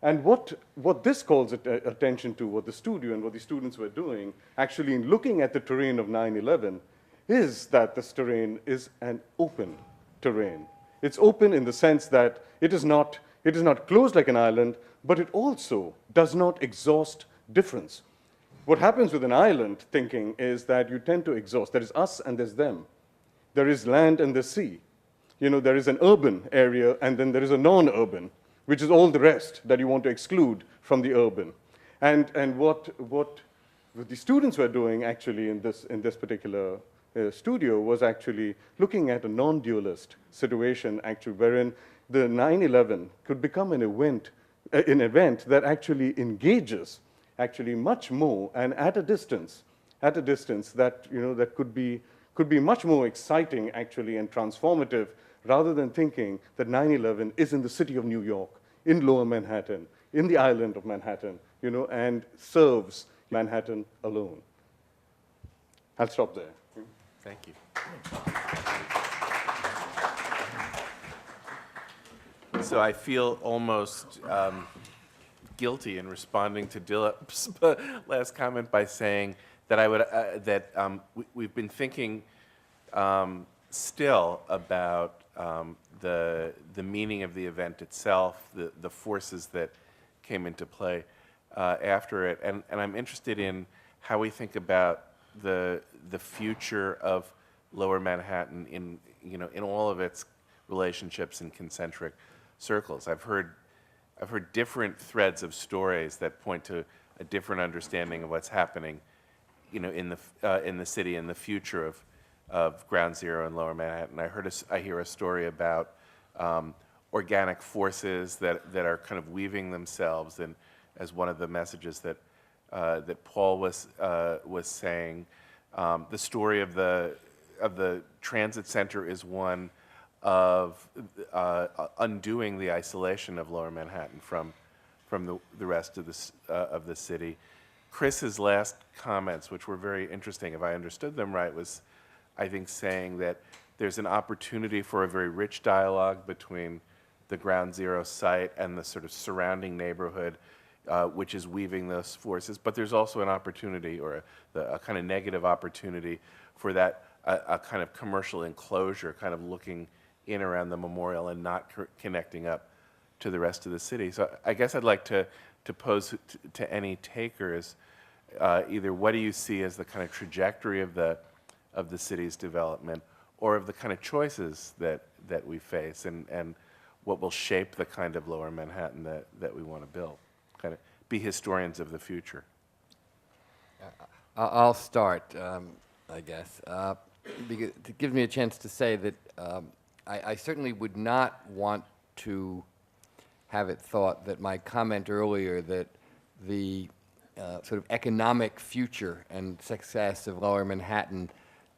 And what this calls attention to, what the studio and what the students were doing, actually in looking at the terrain of 9/11, is that this terrain is an open terrain. It's open in the sense that it is not closed like an island, but it also does not exhaust difference. What happens with an island thinking is that you tend to exhaust. There is us and there's them. There is land and there's sea. There is an urban area, and then there is a non-urban, which is all the rest that you want to exclude from the urban. And what the students were doing actually in this particular studio was actually looking at a non-dualist situation, actually, wherein the 9/11 could become an event that actually engages actually much more and at a distance that could be much more exciting actually and transformative, rather than thinking that 9/11 is in the city of New York, in Lower Manhattan, in the island of Manhattan, and serves Manhattan alone. I'll stop there. Thank you. So I feel almost guilty in responding to Dilip's last comment by saying that we've been thinking still about the meaning of the event itself, the forces that came into play after it, and I'm interested in how we think about the future of Lower Manhattan in all of its relationships in concentric circles. I've heard different threads of stories that point to a different understanding of what's happening, in the city and the future of Ground Zero in Lower Manhattan. I hear a story about organic forces that are kind of weaving themselves, and as one of the messages that Paul was saying, the story of the transit center is one of undoing the isolation of Lower Manhattan from the rest of the city. Chris's last comments, which were very interesting, if I understood them right, was, I think, saying that there's an opportunity for a very rich dialogue between the Ground Zero site and the sort of surrounding neighborhood, which is weaving those forces. But there's also an opportunity, or a kind of negative opportunity, for that a kind of commercial enclosure, kind of looking in around the memorial and not connecting up to the rest of the city. So I guess I'd like to pose to any takers, either what do you see as the kind of trajectory of the city's development, or of the kind of choices that we face, and what will shape the kind of Lower Manhattan that we want to build, kind of be historians of the future. I'll start, I guess, because it gives me a chance to say that I certainly would not want to have it thought that my comment earlier that the sort of economic future and success of Lower Manhattan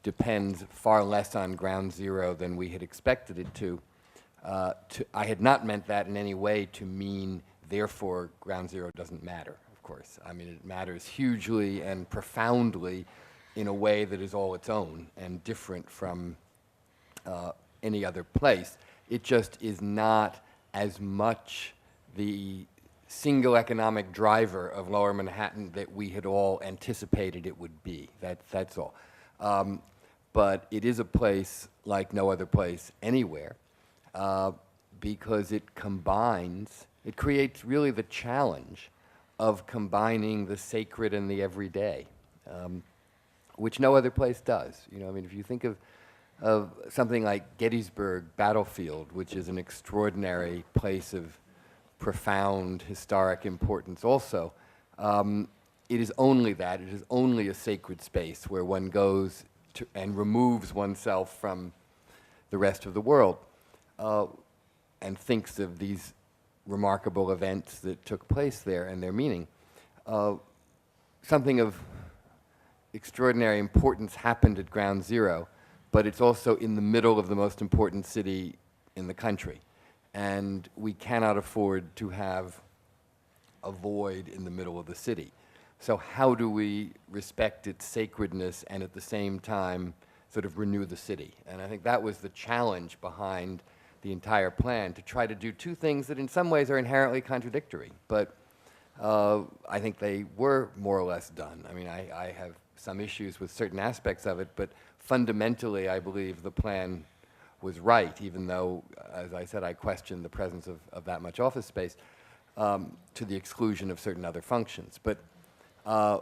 depends far less on Ground Zero than we had expected it to. I had not meant that in any way to mean, therefore, Ground Zero doesn't matter, of course. I mean, it matters hugely and profoundly in a way that is all its own and different from any other place. It just is not as much the single economic driver of Lower Manhattan that we had all anticipated it would be. That's all. But it is a place like no other place anywhere because it combines, it creates really the challenge of combining the sacred and the everyday, which no other place does. You know, I mean, if you think of something like Gettysburg Battlefield, which is an extraordinary place of profound historic importance also, it is only that. It is only a sacred space where one goes to and removes oneself from the rest of the world and thinks of these remarkable events that took place there and their meaning. Something of extraordinary importance happened at Ground Zero, but it's also in the middle of the most important city in the country. And we cannot afford to have a void in the middle of the city. So how do we respect its sacredness and at the same time sort of renew the city? And I think that was the challenge behind the entire plan, to try to do two things that in some ways are inherently contradictory. But I think they were more or less done. I mean, I have some issues with certain aspects of it, but fundamentally I believe the plan was right, even though, as I said, I questioned the presence of that much office space to the exclusion of certain other functions. But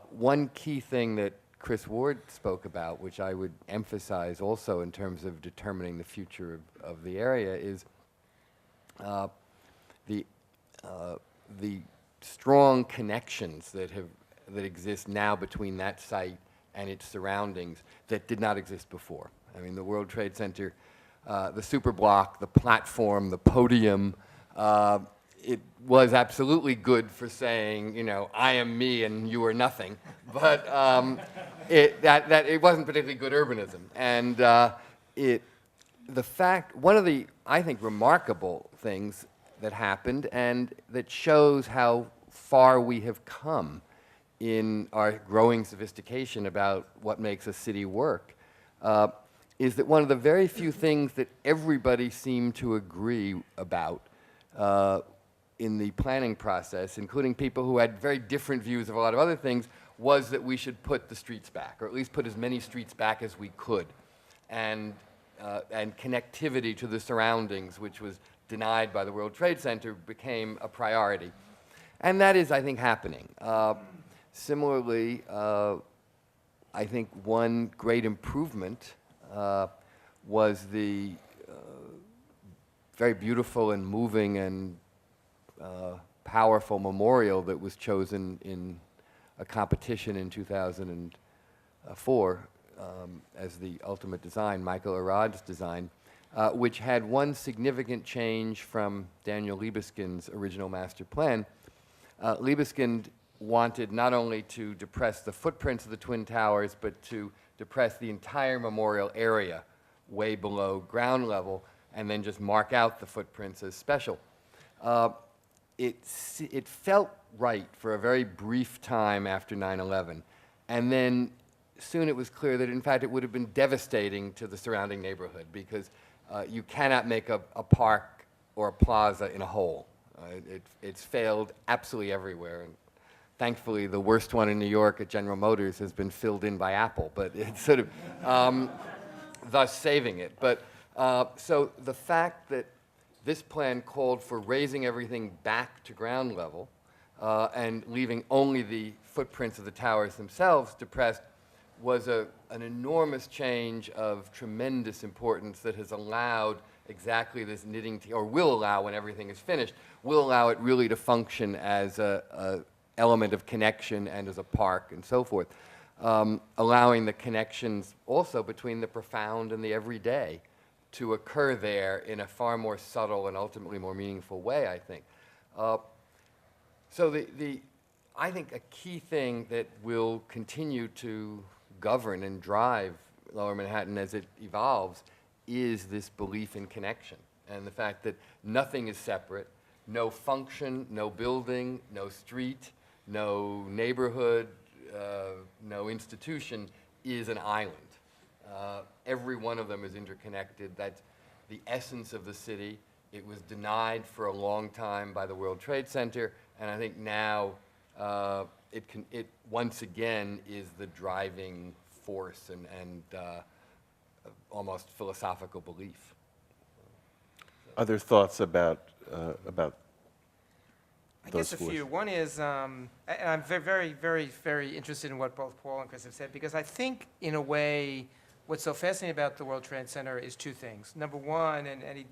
one key thing that Chris Ward spoke about, which I would emphasize also in terms of determining the future of the area, is the strong connections that exist now between that site and its surroundings that did not exist before. I mean, the World Trade Center, the superblock, the platform, the podium, it was absolutely good for saying, you know, I am me and you are nothing, but it wasn't particularly good urbanism. And one of the, I think, remarkable things that happened and that shows how far we have come in our growing sophistication about what makes a city work, is that one of the very few things that everybody seemed to agree about in the planning process, including people who had very different views of a lot of other things, was that we should put the streets back, or at least put as many streets back as we could, and connectivity to the surroundings, which was denied by the World Trade Center, became a priority. And that is, I think, happening. Similarly, I think one great improvement was the very beautiful and moving and powerful memorial that was chosen in a competition in 2004 as the ultimate design, Michael Arad's design, which had one significant change from Daniel Libeskind's original master plan. Libeskind wanted not only to depress the footprints of the Twin Towers, but to depress the entire memorial area way below ground level and then just mark out the footprints as special. It felt right for a very brief time after 9/11, and then soon it was clear that in fact it would have been devastating to the surrounding neighborhood because you cannot make a park or a plaza in a hole. It's failed absolutely everywhere. And thankfully, the worst one in New York at General Motors has been filled in by Apple, but it's sort of thus saving it. But so the fact that this plan called for raising everything back to ground level and leaving only the footprints of the towers themselves depressed was an enormous change of tremendous importance that has allowed exactly this knitting, or will allow when everything is finished, will allow it really to function as a element of connection and as a park and so forth, allowing the connections also between the profound and the everyday to occur there in a far more subtle and ultimately more meaningful way, I think. So I think a key thing that will continue to govern and drive Lower Manhattan as it evolves is this belief in connection and the fact that nothing is separate, no function, no building, no street, no neighborhood, no institution is an island. Every one of them is interconnected. That's the essence of the city. It was denied for a long time by the World Trade Center, and I think now it once again is the driving force and almost philosophical belief. Other thoughts about I those guess a schools? few. One is, and I'm very, very, very interested in what both Paul and Chris have said, because I think, in a way, what's so fascinating about the World Trade Center is two things. Number one, and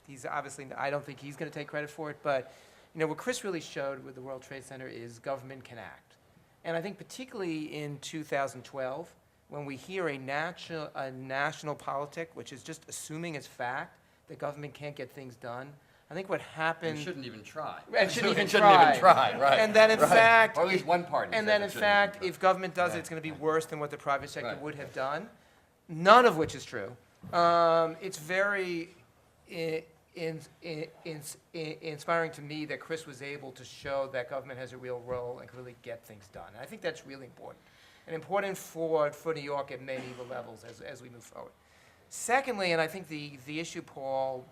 he's obviously, I don't think he's going to take credit for it, but what Chris really showed with the World Trade Center is government can act. And I think particularly in 2012, when we hear a national politic, which is just assuming as fact that government can't get things done, I think what happened... We shouldn't even try. And shouldn't even Shouldn't try. even try, right. And then in right. fact... Or at least one party And said then it in shouldn't even fact, try. if government does it, Right. it's going to be worse than what the private sector Right. would have done. None of which is true. It's very inspiring to me that Chris was able to show that government has a real role and can really get things done. And I think that's really important. And important for New York at medieval levels as we move forward. Secondly, and I think the issue Paul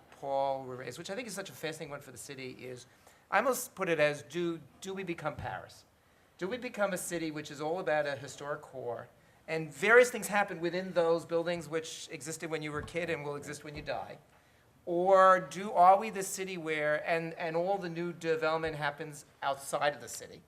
raised, which I think is such a fascinating one for the city, is I almost put it as, do we become Paris? Do we become a city which is all about a historic core, and various things happen within those buildings which existed when you were a kid and will exist when you die? Or are we the city where, and all the new development happens outside of the city?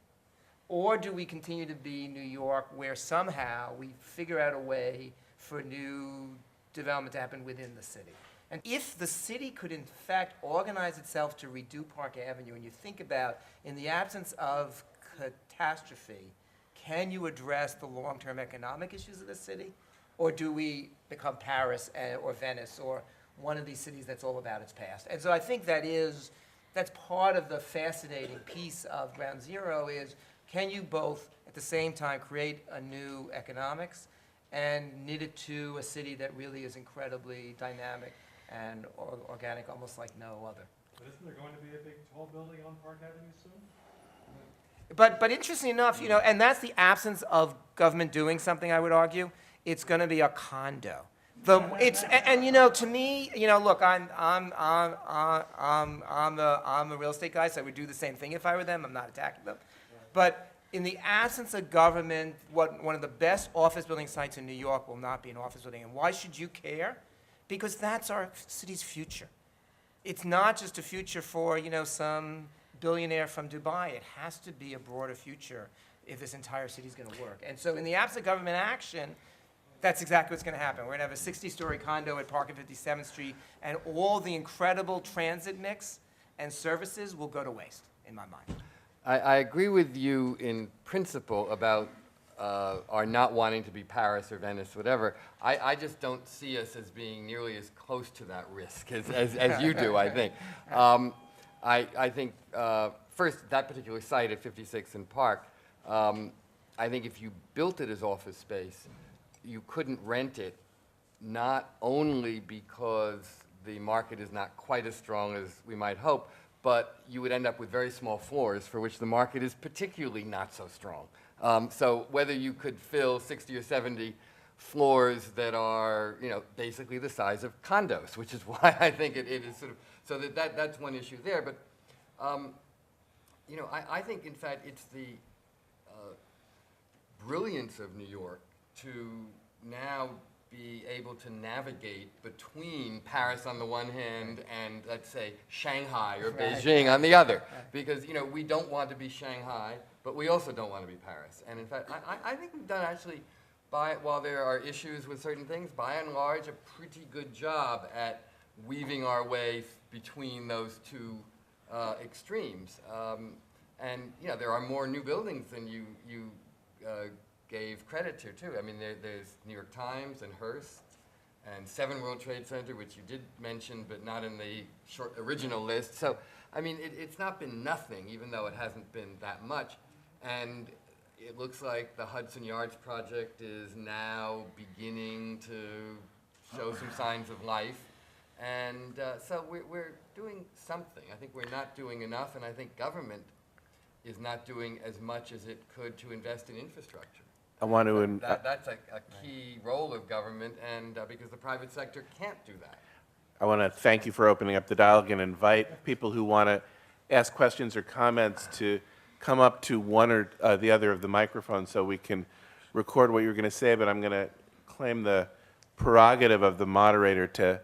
Or do we continue to be New York where somehow we figure out a way for new development to happen within the city? And if the city could in fact organize itself to redo Park Avenue, and you think about, in the absence of catastrophe, can you address the long-term economic issues of the city? Or do we become Paris or Venice or one of these cities that's all about its past? And so I think that's part of the fascinating piece of Ground Zero is, can you both at the same time create a new economics and knit it to a city that really is incredibly dynamic and organic, almost like no other? But isn't there going to be a big tall building on Park Avenue soon? But interestingly enough, and that's the absence of government doing something, I would argue. It's going to be a condo. To me, look, I'm a real estate guy, so I would do the same thing if I were them. I'm not attacking them. But in the absence of government, one of the best office building sites in New York will not be an office building. And why should you care? Because that's our city's future. It's not just a future for, some billionaire from Dubai. It has to be a broader future if this entire city is going to work. And so in the absence of government action, that's exactly what's going to happen. We're going to have a 60-story condo at Park and 57th Street, and all the incredible transit mix and services will go to waste, in my mind. I agree with you in principle about our not wanting to be Paris or Venice, whatever. I just don't see us as being nearly as close to that risk as you do, I think. I think, first, that particular site at 56th and Park, I think if you built it as office space, you couldn't rent it, not only because the market is not quite as strong as we might hope, but you would end up with very small floors for which the market is particularly not so strong. So whether you could fill 60 or 70 floors that are, basically the size of condos, which is why I think it is sort of, so that's one issue there. But, I think, in fact, it's the brilliance of New York to now be able to navigate between Paris on the one hand and, let's say, Shanghai or Beijing on the other. Because, we don't want to be Shanghai, but we also don't want to be Paris. And in fact, I think we've done actually, while there are issues with certain things, by and large, a pretty good job at weaving our way between those two extremes. And, there are more new buildings than you gave credit to, too. I mean, there's New York Times and Hearst and 7 World Trade Center, which you did mention, but not in the original list. So, I mean, it's not been nothing, even though it hasn't been that much. And it looks like the Hudson Yards project is now beginning to show some signs of life. And so we're doing something. I think we're not doing enough, and I think government is not doing as much as it could to invest in infrastructure. I want to. That's a key role of government, and because the private sector can't do that. I want to thank you for opening up the dialogue and invite people who want to ask questions or comments to come up to one or the other of the microphones so we can record what you're going to say, but I'm going to claim the prerogative of the moderator to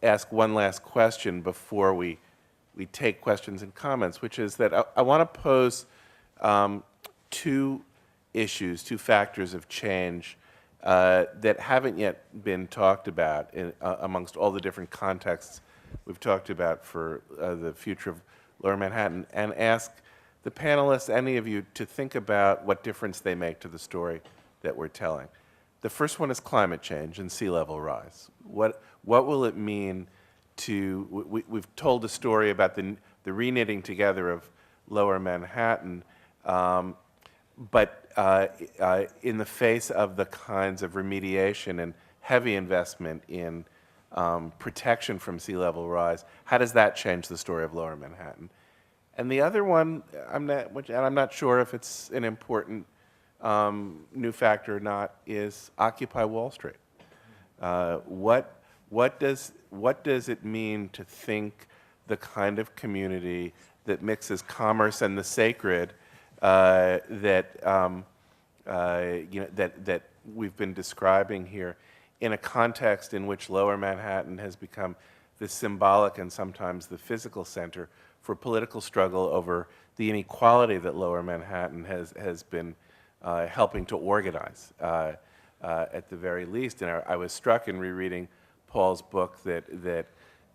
ask one last question before we take questions and comments, which is that I want to pose two issues, two factors of change that haven't yet been talked about amongst all the different contexts we've talked about for the future of Lower Manhattan, and ask the panelists, any of you, to think about what difference they make to the story that we're telling. The first one is climate change and sea level rise. What will it mean to, we've told a story about the reknitting together of Lower Manhattan, but in the face of the kinds of remediation and heavy investment in protection from sea level rise, how does that change the story of Lower Manhattan? And the other one, I'm not sure if it's an important new factor or not, is Occupy Wall Street. What does it mean to think the kind of community that mixes commerce and the sacred that we've been describing here, in a context in which Lower Manhattan has become the symbolic and sometimes the physical center for political struggle over the inequality that Lower Manhattan has been helping to organize, at the very least. And I was struck in rereading Paul's book that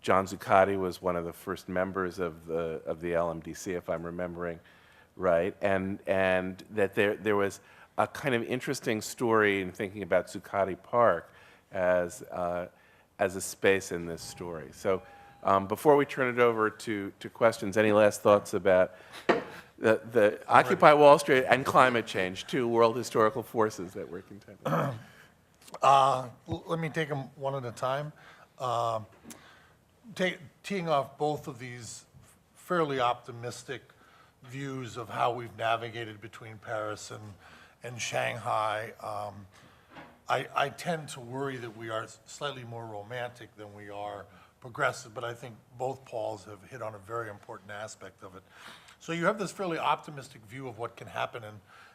John Zuccotti was one of the first members of the LMDC, if I'm remembering right, and that there was a kind of interesting story in thinking about Zuccotti Park as a space in this story. So before we turn it over to questions, any last thoughts about the Occupy Wall Street and climate change, two world historical forces that we're contending with? Let me take them one at a time. Teeing off both of these fairly optimistic views of how we've navigated between Paris and Shanghai, I tend to worry that we are slightly more romantic than we are progressive, but I think both Pauls have hit on a very important aspect of it. So you have this fairly optimistic view of what can happen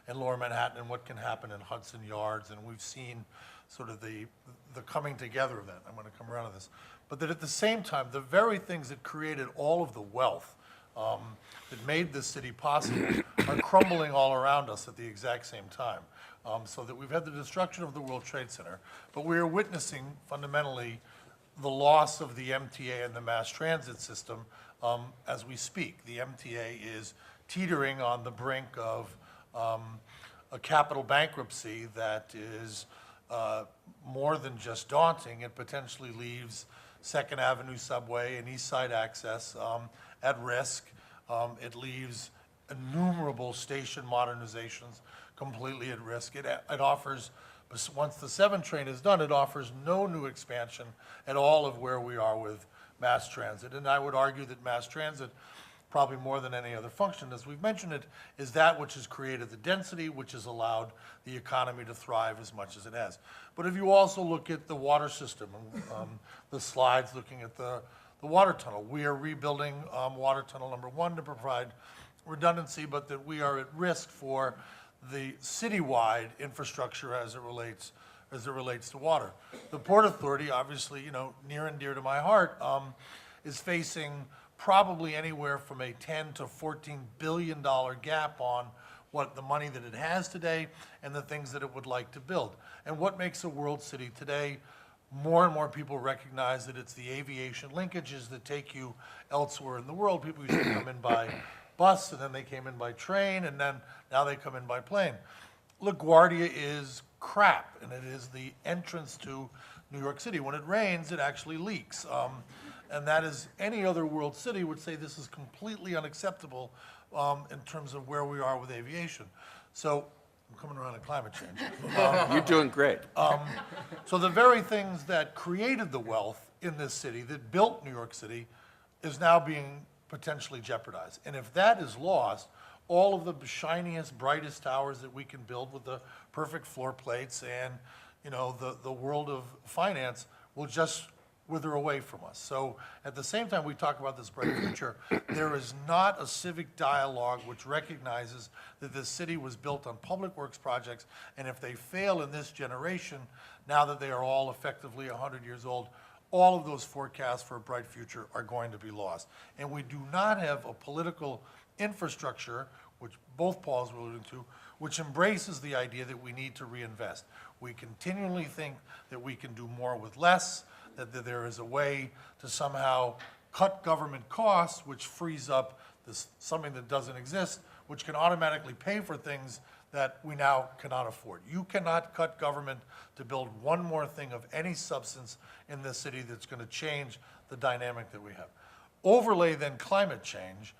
in Lower Manhattan and what can happen in Hudson Yards, and we've seen sort of the coming together of that. I'm going to come around to this. But that at the same time, the very things that created all of the wealth that made this city possible are crumbling all around us at the exact same time. So that we've had the destruction of the World Trade Center, but we are witnessing fundamentally the loss of the MTA and the mass transit system as we speak. The MTA is teetering on the brink of a capital bankruptcy that is more than just daunting. It potentially leaves Second Avenue subway and East Side access at risk. It leaves innumerable station modernizations completely at risk. It offers, once the 7 train is done, it offers no new expansion at all of where we are with mass transit. And I would argue that mass transit, probably more than any other function, as we've mentioned it, is that which has created the density, which has allowed the economy to thrive as much as it has. But if you also look at the water system, the slides looking at the water tunnel, we are rebuilding water tunnel number 1 to provide redundancy, but that we are at risk for the citywide infrastructure as it relates to water. The Port Authority, obviously, near and dear to my heart, is facing probably anywhere from a $10 to $14 billion gap on what the money that it has today and the things that it would like to build. And what makes a world city today? More and more people recognize that it's the aviation linkages that take you elsewhere in the world. People used to come in by bus, and then they came in by train, and then now they come in by plane. LaGuardia is crap, and it is the entrance to New York City. When it rains, it actually leaks. And that is, any other world city would say this is completely unacceptable in terms of where we are with aviation. So I'm coming around to climate change. You're doing great. So the very things that created the wealth in this city, that built New York City, is now being potentially jeopardized. And if that is lost, all of the shiniest, brightest towers that we can build with the perfect floor plates and, you know, the world of finance will just wither away from us. So at the same time we talk about this bright future, there is not a civic dialogue which recognizes that this city was built on public works projects, and if they fail in this generation, now that they are all effectively 100 years old, all of those forecasts for a bright future are going to be lost. And we do not have a political infrastructure, which both Pauls were alluding to, which embraces the idea that we need to reinvest. We continually think that we can do more with less, that there is a way to somehow cut government costs, which frees up this, something that doesn't exist, which can automatically pay for things that we now cannot afford. You cannot cut government to build one more thing of any substance in this city that's going to change the dynamic that we have. Overlay then climate change,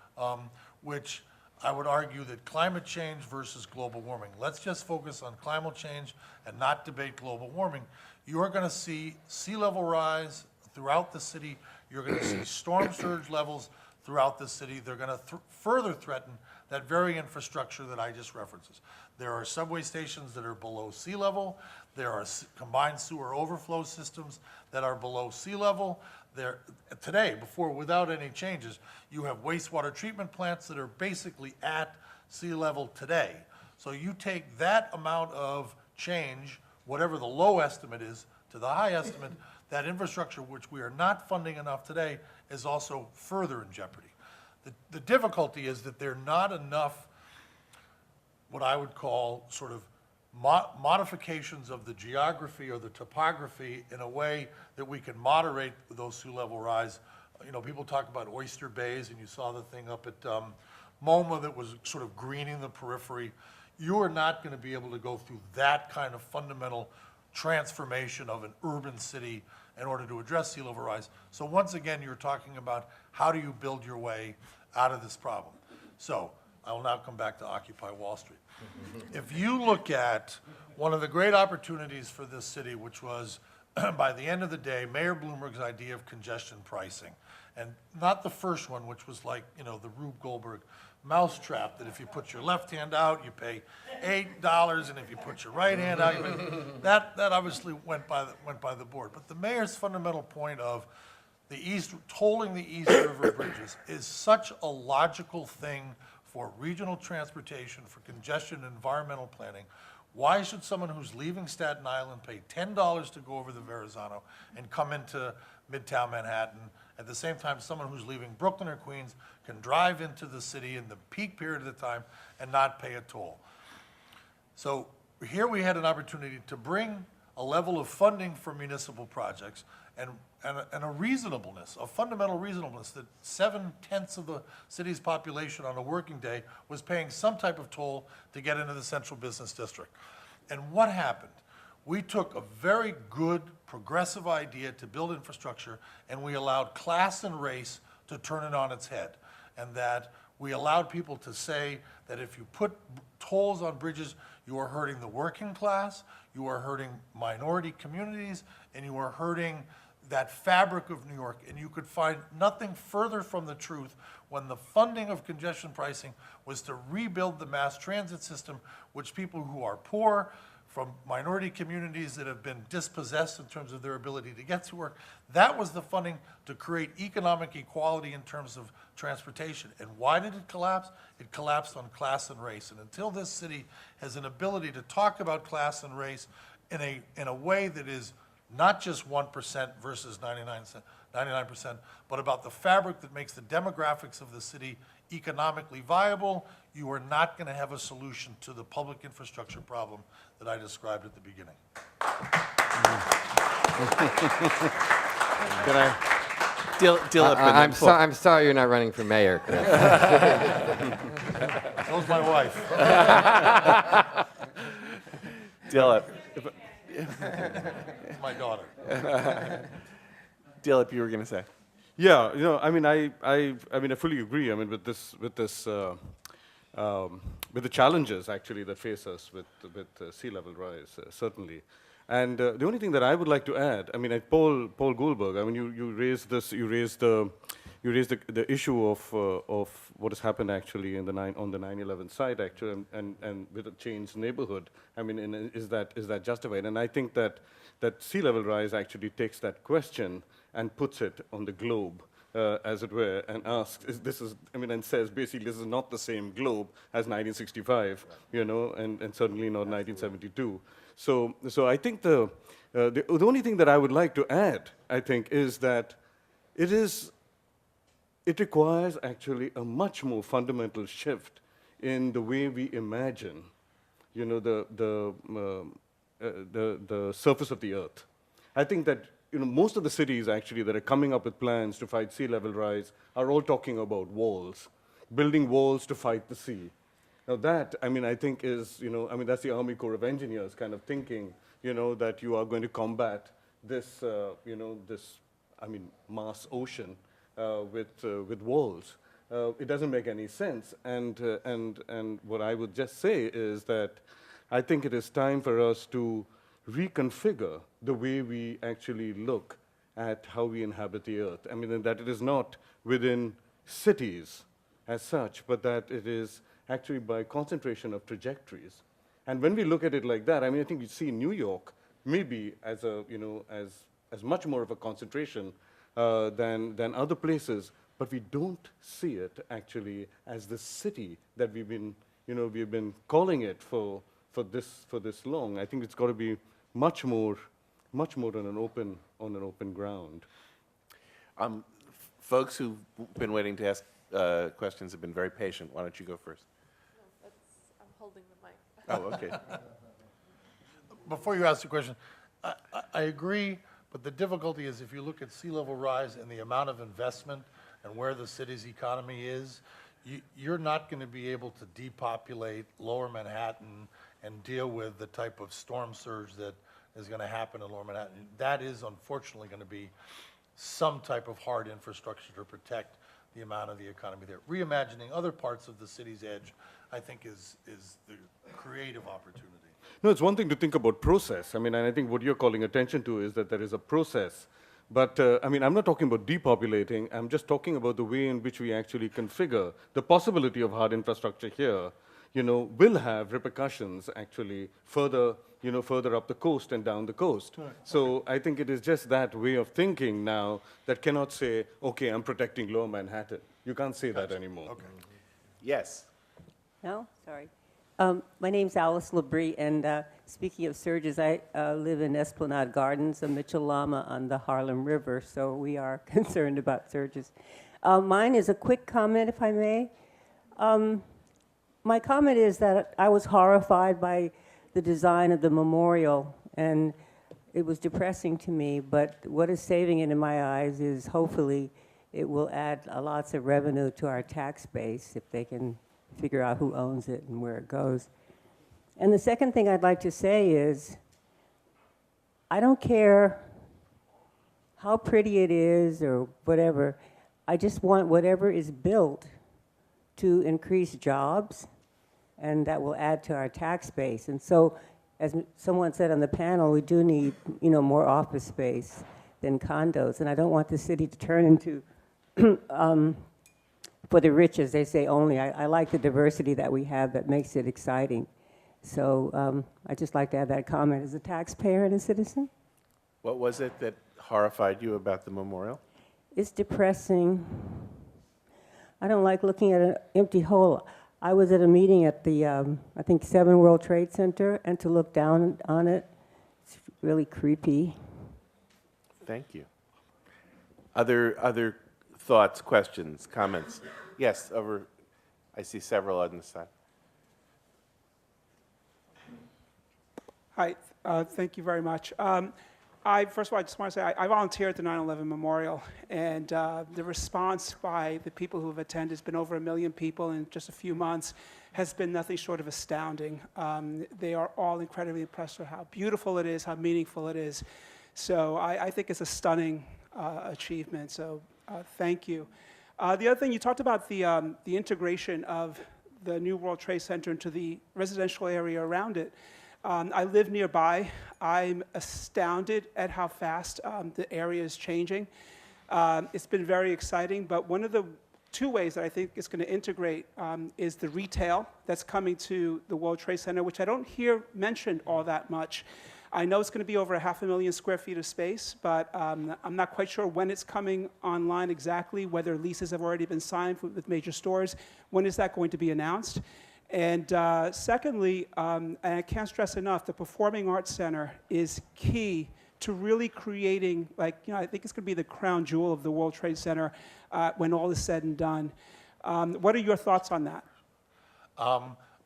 which I would argue that climate change versus global warming. Let's just focus on climate change and not debate global warming. You are going to see sea level rise throughout the city. You're going to see storm surge levels throughout the city. They're going to further threaten that very infrastructure that I just references. There are subway stations that are below sea level. There are combined sewer overflow systems that are below sea level. Today, without any changes, you have wastewater treatment plants that are basically at sea level today. So you take that amount of change, whatever the low estimate is, to the high estimate, that infrastructure which we are not funding enough today is also further in jeopardy. The difficulty is that there are not enough, what I would call sort of modifications of the geography or the topography in a way that we can moderate those sea level rise. You know, people talk about oyster bays, and you saw the thing up at MoMA that was sort of greening the periphery. You are not going to be able to go through that kind of fundamental transformation of an urban city in order to address sea level rise. So once again, you're talking about how do you build your way out of this problem. So I will now come back to Occupy Wall Street. If you look at one of the great opportunities for this city, which was, by the end of the day, Mayor Bloomberg's idea of congestion pricing, and not the first one, which was like, you know, the Rube Goldberg mousetrap, that if you put your left hand out, you pay $8, and if you put your right hand out, you pay, that obviously went by the board. But the mayor's fundamental point of tolling the East River bridges is such a logical thing for regional transportation, for congestion and environmental planning. Why should someone who's leaving Staten Island pay $10 to go over the Verrazano and come into Midtown Manhattan? At the same time, someone who's leaving Brooklyn or Queens can drive into the city in the peak period of the time and not pay a toll. So here we had an opportunity to bring a level of funding for municipal projects and a reasonableness, a fundamental reasonableness, that 7/10 of the city's population on a working day was paying some type of toll to get into the central business district. And what happened? We took a very good progressive idea to build infrastructure, and we allowed class and race to turn it on its head. And that we allowed people to say that if you put tolls on bridges, you are hurting the working class, you are hurting minority communities, and you are hurting that fabric of New York. And you could find nothing further from the truth when the funding of congestion pricing was to rebuild the mass transit system, which people who are poor, from minority communities that have been dispossessed in terms of their ability to get to work. That was the funding to create economic equality in terms of transportation. And why did it collapse? It collapsed on class and race. And until this city has an ability to talk about class and race in a way that is not just 1% versus 99%, but about the fabric that makes the demographics of the city economically viable, you are not going to have a solution to the public infrastructure problem that I described at the beginning. Can I? Dilip, I'm sorry you're not running for mayor, Chris. So's my wife. Dilip, My daughter. Dilip, you were going to say. Yeah, I mean, I fully agree. I mean, with the challenges actually that face us with sea level rise, certainly. And the only thing that I would like to add, I mean, Paul Goldberger, I mean, you raised the issue of what has happened actually on the 9/11 site actually, and with a changed neighborhood. I mean, is that justified? And I think that sea level rise actually takes that question and puts it on the globe, as it were, and asks, and says basically this is not the same globe as 1965, and certainly not 1972. So I think the only thing that I would like to add, I think, is that it requires actually a much more fundamental shift in the way we imagine, the surface of the earth. I think that most of the cities actually that are coming up with plans to fight sea level rise are all talking about walls, building walls to fight the sea. Now that, I think is, that's the Army Corps of Engineers kind of thinking, that you are going to combat this, mass ocean with walls. It doesn't make any sense. And what I would just say is that I think it is time for us to reconfigure the way we actually look at how we inhabit the earth. I mean, that it is not within cities as such, but that it is actually by concentration of trajectories. And when we look at it like that, I think you see New York maybe as as much more of a concentration than other places, but we don't see it actually as the city that we've been calling it for this long. I think it's got to be much more on an open ground. Folks who've been waiting to ask questions have been very patient. Why don't you go first? No, I'm holding the mic. Oh, okay. Before you ask the question, I agree, but the difficulty is if you look at sea level rise and the amount of investment and where the city's economy is, you're not going to be able to depopulate Lower Manhattan and deal with the type of storm surge that is going to happen in Lower Manhattan. That is unfortunately going to be some type of hard infrastructure to protect the amount of the economy there. Reimagining other parts of the city's edge, I think, is the creative opportunity. No, it's one thing to think about process. And I think what you're calling attention to is that there is a process. But, I'm not talking about depopulating. I'm just talking about the way in which we actually configure the possibility of hard infrastructure here, will have repercussions actually further up the coast and down the coast. Right. So I think it is just that way of thinking now that cannot say, okay, I'm protecting Lower Manhattan. You can't say that anymore. Okay. Yes. No? Sorry. My name's Alice Labrie, and speaking of surges, I live in Esplanade Gardens, a Mitchell Llama on the Harlem River, so we are concerned about surges. Mine is a quick comment, if I may. My comment is that I was horrified by the design of the memorial, and it was depressing to me, but what is saving it in my eyes is hopefully it will add lots of revenue to our tax base if they can figure out who owns it and where it goes. And the second thing I'd like to say is, I don't care how pretty it is or whatever, I just want whatever is built to increase jobs, and that will add to our tax base. And so, as someone said on the panel, we do need, more office space than condos, and I don't want the city to turn into for the rich, as they say, only. I like the diversity that we have that makes it exciting. So I'd just like to add that comment as a taxpayer and a citizen. What was it that horrified you about the memorial? It's depressing. I don't like looking at an empty hole. I was at a meeting at the, I think, 7 World Trade Center, and to look down on it, it's really creepy. Thank you. Other thoughts, questions, comments? Yes, I see several on this side. Hi, thank you very much. First of all, I just want to say I volunteer at the 9/11 Memorial, and the response by the people who have attended has been over 1 million people in just a few months, has been nothing short of astounding. They are all incredibly impressed with how beautiful it is, how meaningful it is. So I think it's a stunning achievement, so thank you. The other thing, you talked about the integration of the new World Trade Center into the residential area around it. I live nearby. I'm astounded at how fast the area is changing. It's been very exciting, but one of the two ways that I think it's going to integrate is the retail that's coming to the World Trade Center, which I don't hear mentioned all that much. I know it's going to be over 500,000 square feet of space, but I'm not quite sure when it's coming online exactly, whether leases have already been signed with major stores. When is that going to be announced? And secondly, and I can't stress enough, the Performing Arts Center is key to really creating, I think it's going to be the crown jewel of the World Trade Center when all is said and done. What are your thoughts on that?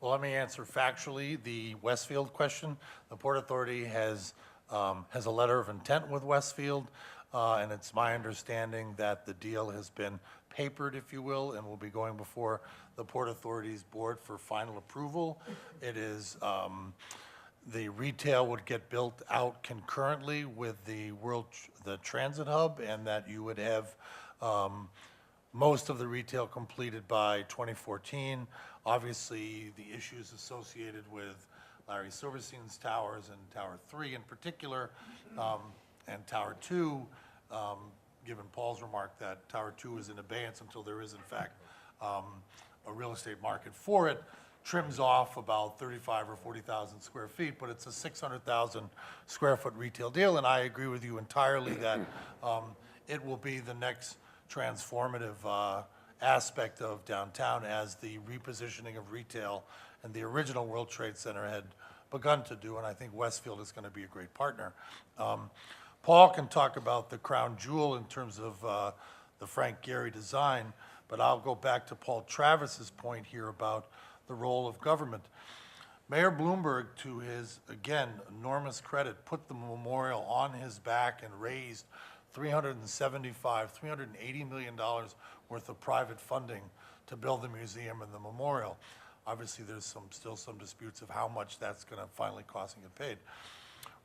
Well, let me answer factually the Westfield question. The Port Authority has a letter of intent with Westfield, and it's my understanding that the deal has been papered, if you will, and will be going before the Port Authority's board for final approval. It is, the retail would get built out concurrently with the transit hub, and that you would have most of the retail completed by 2014. Obviously, the issues associated with Larry Silverstein's towers and Tower 3 in particular, and Tower 2, given Paul's remark that Tower 2 is in abeyance until there is, in fact, a real estate market for it, trims off about 35 or 40,000 square feet, but it's a 600,000 square foot retail deal, and I agree with you entirely that it will be the next transformative aspect of downtown, as the repositioning of retail and the original World Trade Center had begun to do, and I think Westfield is going to be a great partner. Paul can talk about the crown jewel in terms of the Frank Gehry design, but I'll go back to Paul Travis's point here about the role of government. Mayor Bloomberg, to his, again, enormous credit, put the memorial on his back and raised $380 million worth of private funding to build the museum and the memorial. Obviously, there's still some disputes of how much that's going to finally cost and get paid.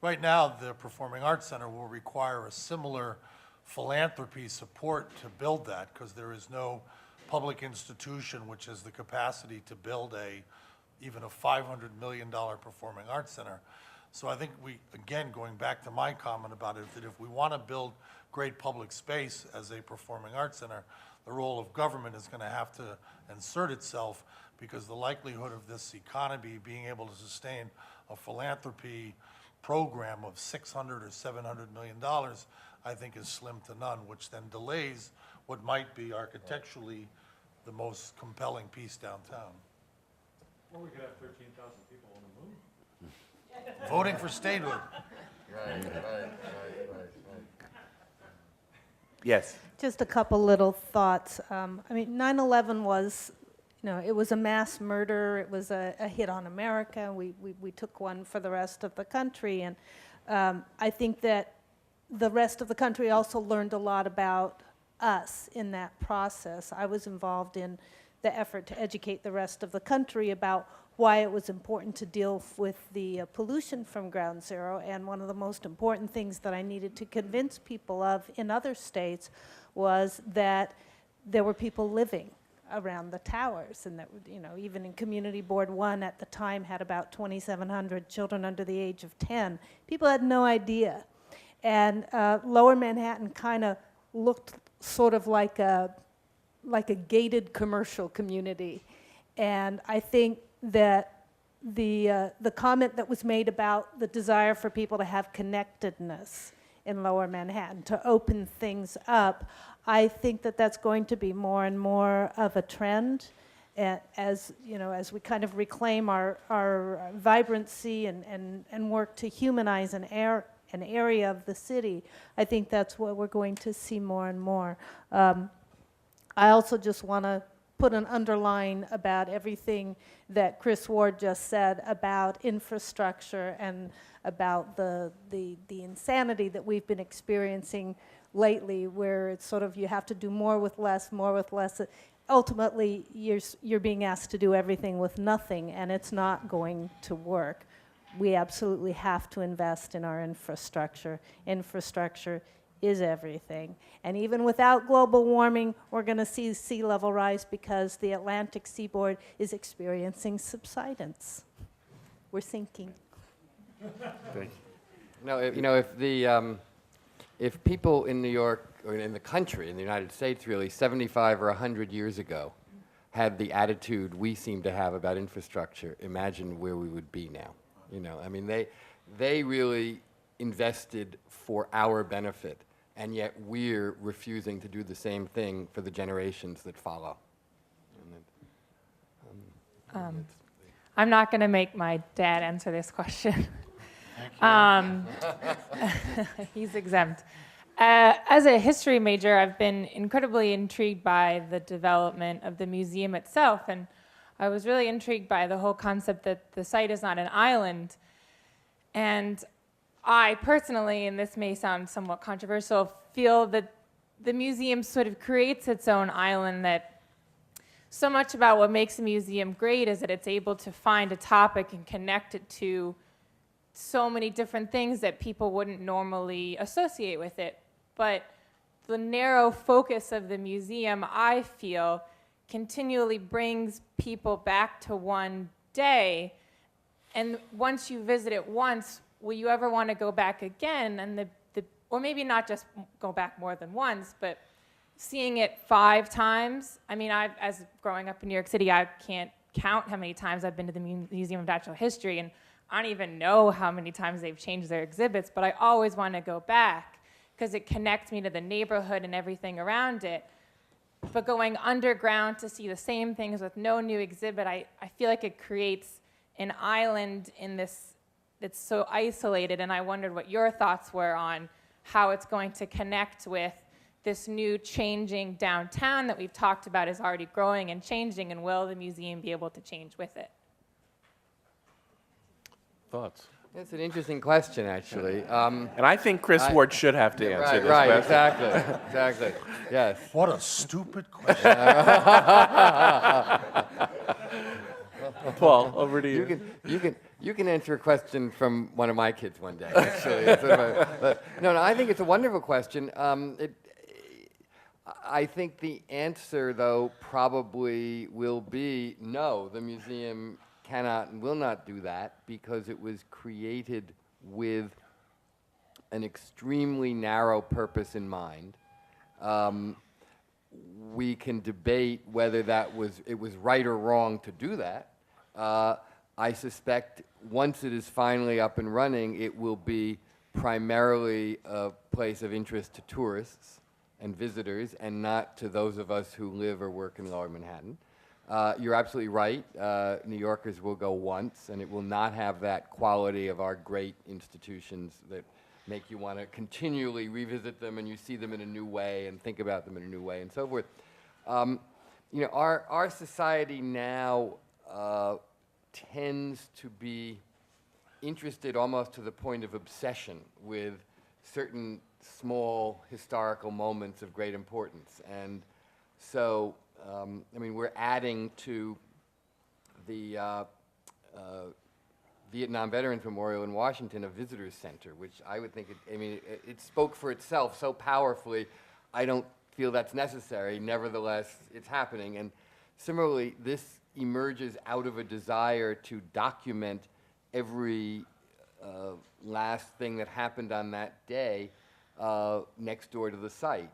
Right now, the Performing Arts Center will require a similar philanthropy support to build that, because there is no public institution which has the capacity to build even a $500 million Performing Arts Center. So I think again, going back to my comment about it, that if we want to build great public space as a Performing Arts Center, the role of government is going to have to insert itself, because the likelihood of this economy being able to sustain a philanthropy program of $600 or $700 million, I think is slim to none, which then delays what might be architecturally the most compelling piece downtown. Or we could have 13,000 people on the moon. Voting for statehood. Right. Yes. Just a couple little thoughts. I mean, 9/11 was, it was a mass murder. It was a hit on America. We took one for the rest of the country. And I think that the rest of the country also learned a lot about us in that process. I was involved in the effort to educate the rest of the country about why it was important to deal with the pollution from Ground Zero. And one of the most important things that I needed to convince people of in other states was that there were people living around the towers, and that, even in Community Board 1 at the time had about 2,700 children under the age of 10. People had no idea. And Lower Manhattan kind of looked sort of like a gated commercial community. And I think that the comment that was made about the desire for people to have connectedness in Lower Manhattan, to open things up, I think that that's going to be more and more of a trend, as we kind of reclaim our vibrancy and work to humanize an area of the city. I think that's what we're going to see more and more. I also just want to put an underline about everything that Chris Ward just said about infrastructure and about the insanity that we've been experiencing lately, where it's sort of you have to do more with less, more with less. Ultimately, you're being asked to do everything with nothing, and it's not going to work. We absolutely have to invest in our infrastructure. Infrastructure is everything. And even without global warming, we're going to see sea level rise because the Atlantic seaboard is experiencing subsidence. We're sinking. No, if people in New York, or in the country, in the United States really, 75 or 100 years ago, had the attitude we seem to have about infrastructure, imagine where we would be now. I mean, they really invested for our benefit, and yet we're refusing to do the same thing for the generations that follow. I'm not going to make my dad answer this question. He's exempt. As a history major, I've been incredibly intrigued by the development of the museum itself, and I was really intrigued by the whole concept that the site is not an island. And I personally, and this may sound somewhat controversial, feel that the museum sort of creates its own island, that so much about what makes a museum great is that it's able to find a topic and connect it to so many different things that people wouldn't normally associate with it. But the narrow focus of the museum, I feel, continually brings people back to one day. And once you visit it once, will you ever want to go back again? And or maybe not just go back more than once, but seeing it 5 times. I mean, as growing up in New York City, I can't count how many times I've been to the Museum of Natural History, and I don't even know how many times they've changed their exhibits, but I always want to go back because it connects me to the neighborhood and everything around it. But going underground to see the same things with no new exhibit, I feel like it creates an island in this that's so isolated, and I wondered what your thoughts were on how it's going to connect with this new changing downtown that we've talked about is already growing and changing, and will the museum be able to change with it? Thoughts? It's an interesting question, actually. And I think Chris Ward should have to answer this right, question. exactly, yes. What a stupid question. Paul, over to you. You can answer a question from one of my kids one day, actually. No, I think it's a wonderful question. I think the answer, though, probably will be no, the museum cannot and will not do that because it was created with an extremely narrow purpose in mind. We can debate whether it was right or wrong to do that. I suspect once it is finally up and running, it will be primarily a place of interest to tourists and visitors, and not to those of us who live or work in Lower Manhattan. You're absolutely right. New Yorkers will go once, and it will not have that quality of our great institutions that make you want to continually revisit them, and you see them in a new way and think about them in a new way and so forth. Our society now tends to be interested almost to the point of obsession with certain small historical moments of great importance. And so, we're adding to the Vietnam Veterans Memorial in Washington a visitors center, which I would think, it spoke for itself so powerfully. I don't feel that's necessary. Nevertheless, it's happening. And similarly, this emerges out of a desire to document every last thing that happened on that day next door to the site.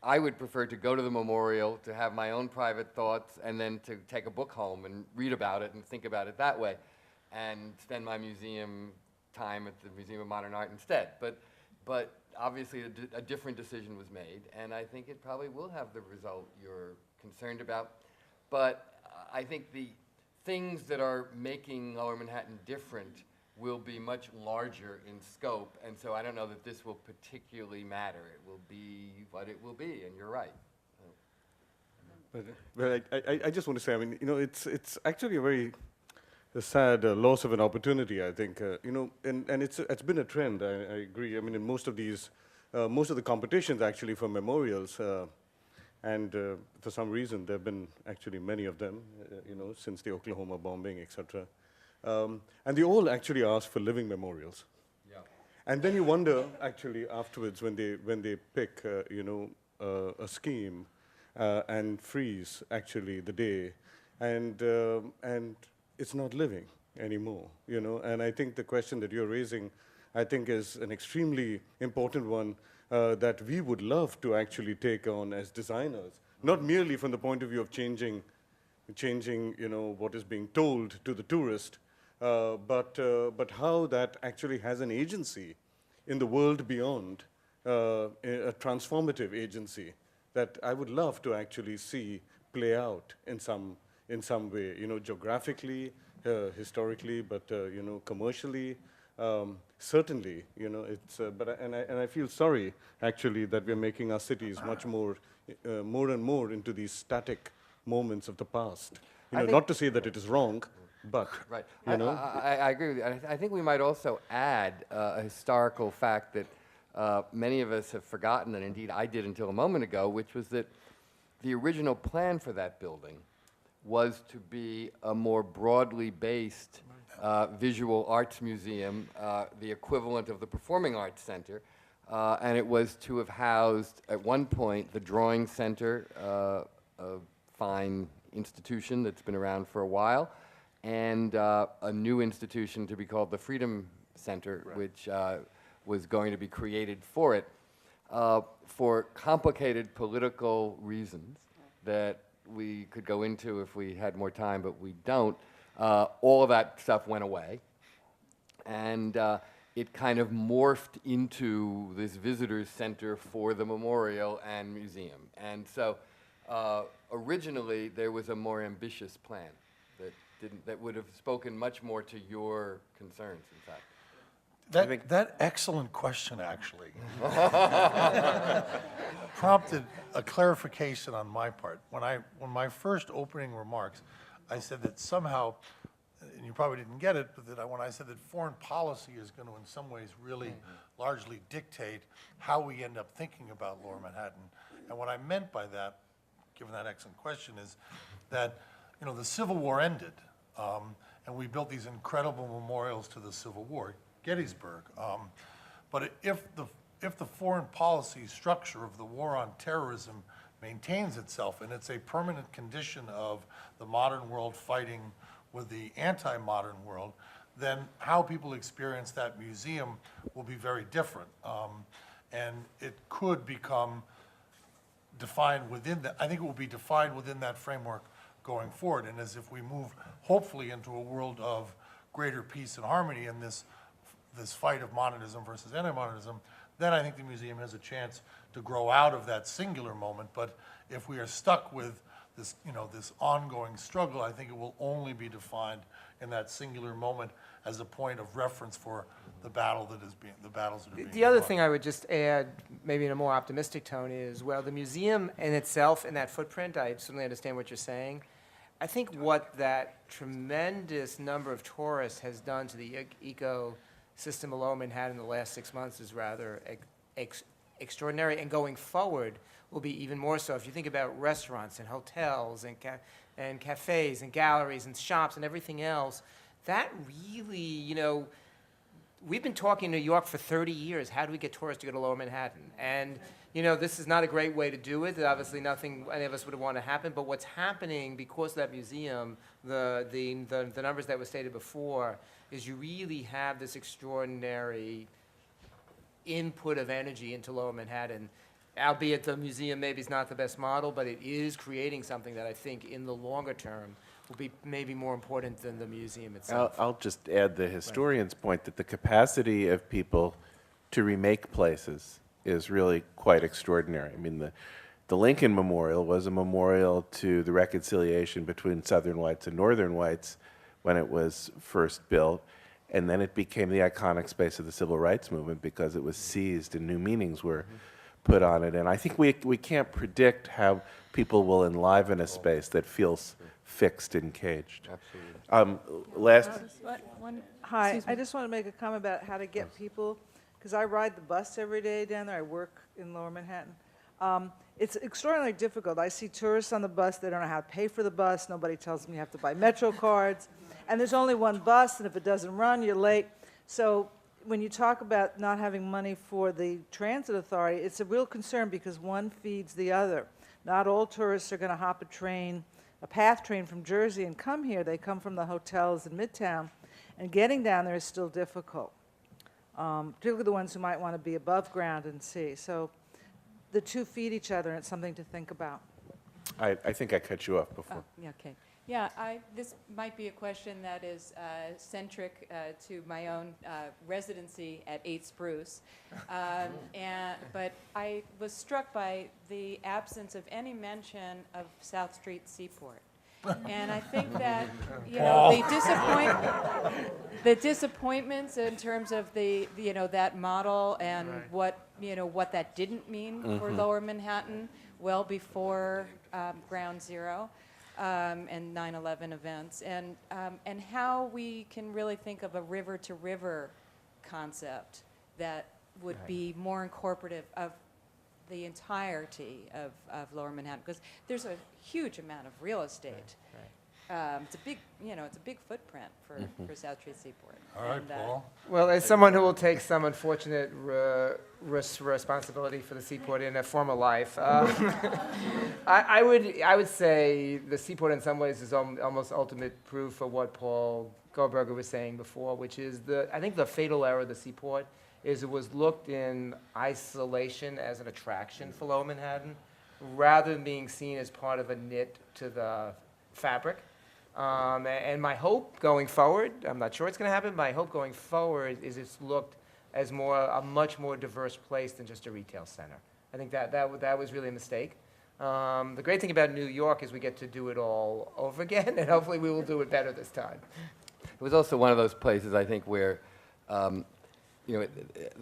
I would prefer to go to the memorial, to have my own private thoughts, and then to take a book home and read about it and think about it that way, and spend my museum time at the Museum of Modern Art instead. But obviously a different decision was made, and I think it probably will have the result you're concerned about. But I think the things that are making Lower Manhattan different will be much larger in scope, and so I don't know that this will particularly matter. It will be what it will be, and you're right. But I just want to say, it's actually a very sad loss of an opportunity, I think. And it's been a trend, I agree. I mean, in most of the competitions actually for memorials, and for some reason there have been actually many of them, since the Oklahoma bombing, etc. And they all actually ask for living memorials. Yeah. And then you wonder, actually, afterwards when they pick, a scheme and freeze actually the day, and it's not living anymore, And I think the question that you're raising, I think, is an extremely important one that we would love to actually take on as designers, not merely from the point of view of changing, what is being told to the tourist, but how that actually has an agency in the world beyond, a transformative agency that I would love to actually see play out in some way, geographically, historically, but commercially, certainly, it's. And I feel sorry actually that we're making our cities much more and more into these static moments of the past. Not to say that it is wrong, but right. I agree with you. I think we might also add a historical fact that many of us have forgotten, and indeed I did until a moment ago, which was that the original plan for that building was to be a more broadly based visual arts museum, the equivalent of the Performing Arts Center, and it was to have housed, at one point, the Drawing Center, a fine institution that's been around for a while, and a new institution to be called the Freedom Center, right, which was going to be created for it, for complicated political reasons that we could go into if we had more time, but we don't. All of that stuff went away, and it kind of morphed into this visitors center for the memorial and museum. And so originally there was a more ambitious plan that would have spoken much more to your concerns, in fact. That excellent question, actually, prompted a clarification on my part. When my first opening remarks, I said that somehow, and you probably didn't get it, but when I said that foreign policy is going to, in some ways, really largely dictate how we end up thinking about Lower Manhattan. And what I meant by that, given that excellent question, is that the Civil War ended, and we built these incredible memorials to the Civil War. Gettysburg. But if the foreign policy structure of the war on terrorism maintains itself, and it's a permanent condition of the modern world fighting with the anti-modern world, then how people experience that museum will be very different. And it could become defined within that. I think it will be defined within that framework going forward. And as if we move, hopefully, into a world of greater peace and harmony in this fight of modernism versus anti-modernism, then I think the museum has a chance to grow out of that singular moment. But if we are stuck with this, this ongoing struggle, I think it will only be defined in that singular moment as a point of reference for the battles that are being The other fought. thing I would just add, maybe in a more optimistic tone, is, well, the museum in itself, in that footprint, I certainly understand what you're saying. I think what that tremendous number of tourists has done to the ecosystem of Lower Manhattan in the last 6 months is rather extraordinary, and going forward will be even more so. If you think about restaurants and hotels and cafes and galleries and shops and everything else, that really, we've been talking in New York for 30 years. How do we get tourists to go to Lower Manhattan? And, this is not a great way to do it. Obviously, nothing any of us would want to happen. But what's happening because of that museum, the numbers that were stated before, is you really have this extraordinary input of energy into Lower Manhattan. Albeit the museum maybe is not the best model, but it is creating something that I think in the longer term will be maybe more important than the museum itself. I'll just add the historian's point that the capacity of people to remake places is really quite extraordinary. I mean, the Lincoln Memorial was a memorial to the reconciliation between Southern whites and Northern whites when it was first built, and then it became the iconic space of the civil rights movement because it was seized and new meanings were put on it. And I think we can't predict how people will enliven a space that feels fixed and caged. Last, Hi, I just want to make a comment about how to get people, because I ride the bus every day down there. I work in Lower Manhattan. It's extraordinarily difficult. I see tourists on the bus. They don't know how to pay for the bus. Nobody tells them you have to buy Metro cards. And there's only one bus, and if it doesn't run, you're late. So when you talk about not having money for the transit authority, it's a real concern because one feeds the other. Not all tourists are going to hop a PATH train from Jersey and come here. They come from the hotels in Midtown, and getting down there is still difficult, particularly the ones who might want to be above ground and see. So the two feed each other, and it's something to think about. I think I cut you off before. Yeah, okay. Yeah, this might be a question that is centric to my own residency at 8 Spruce. But I was struck by the absence of any mention of South Street Seaport. And I think that, you know, the disappointments in terms of the, you know, that model and what, you know, what that didn't mean for Lower Manhattan well before Ground Zero. And 9/11 events, and how we can really think of a river-to-river concept that would be more incorporative of the entirety of Lower Manhattan, because there's a huge amount of real estate. It's a big, you know, it's a big footprint for South Street Seaport. All right, Paul. Well, as someone who will take some unfortunate responsibility for the Seaport in a former life, I would say the Seaport in some ways is almost ultimate proof of what Paul Goldberger was saying before, which is I think the fatal error of the Seaport is it was looked in isolation as an attraction for Lower Manhattan, rather than being seen as part of a knit to the fabric. And my hope going forward, I'm not sure it's going to happen, my hope going forward is it's looked as a much more diverse place than just a retail center. I think that was really a mistake. The great thing about New York is we get to do it all over again, and hopefully we will do it better this time. It was also one of those places, I think, where you know,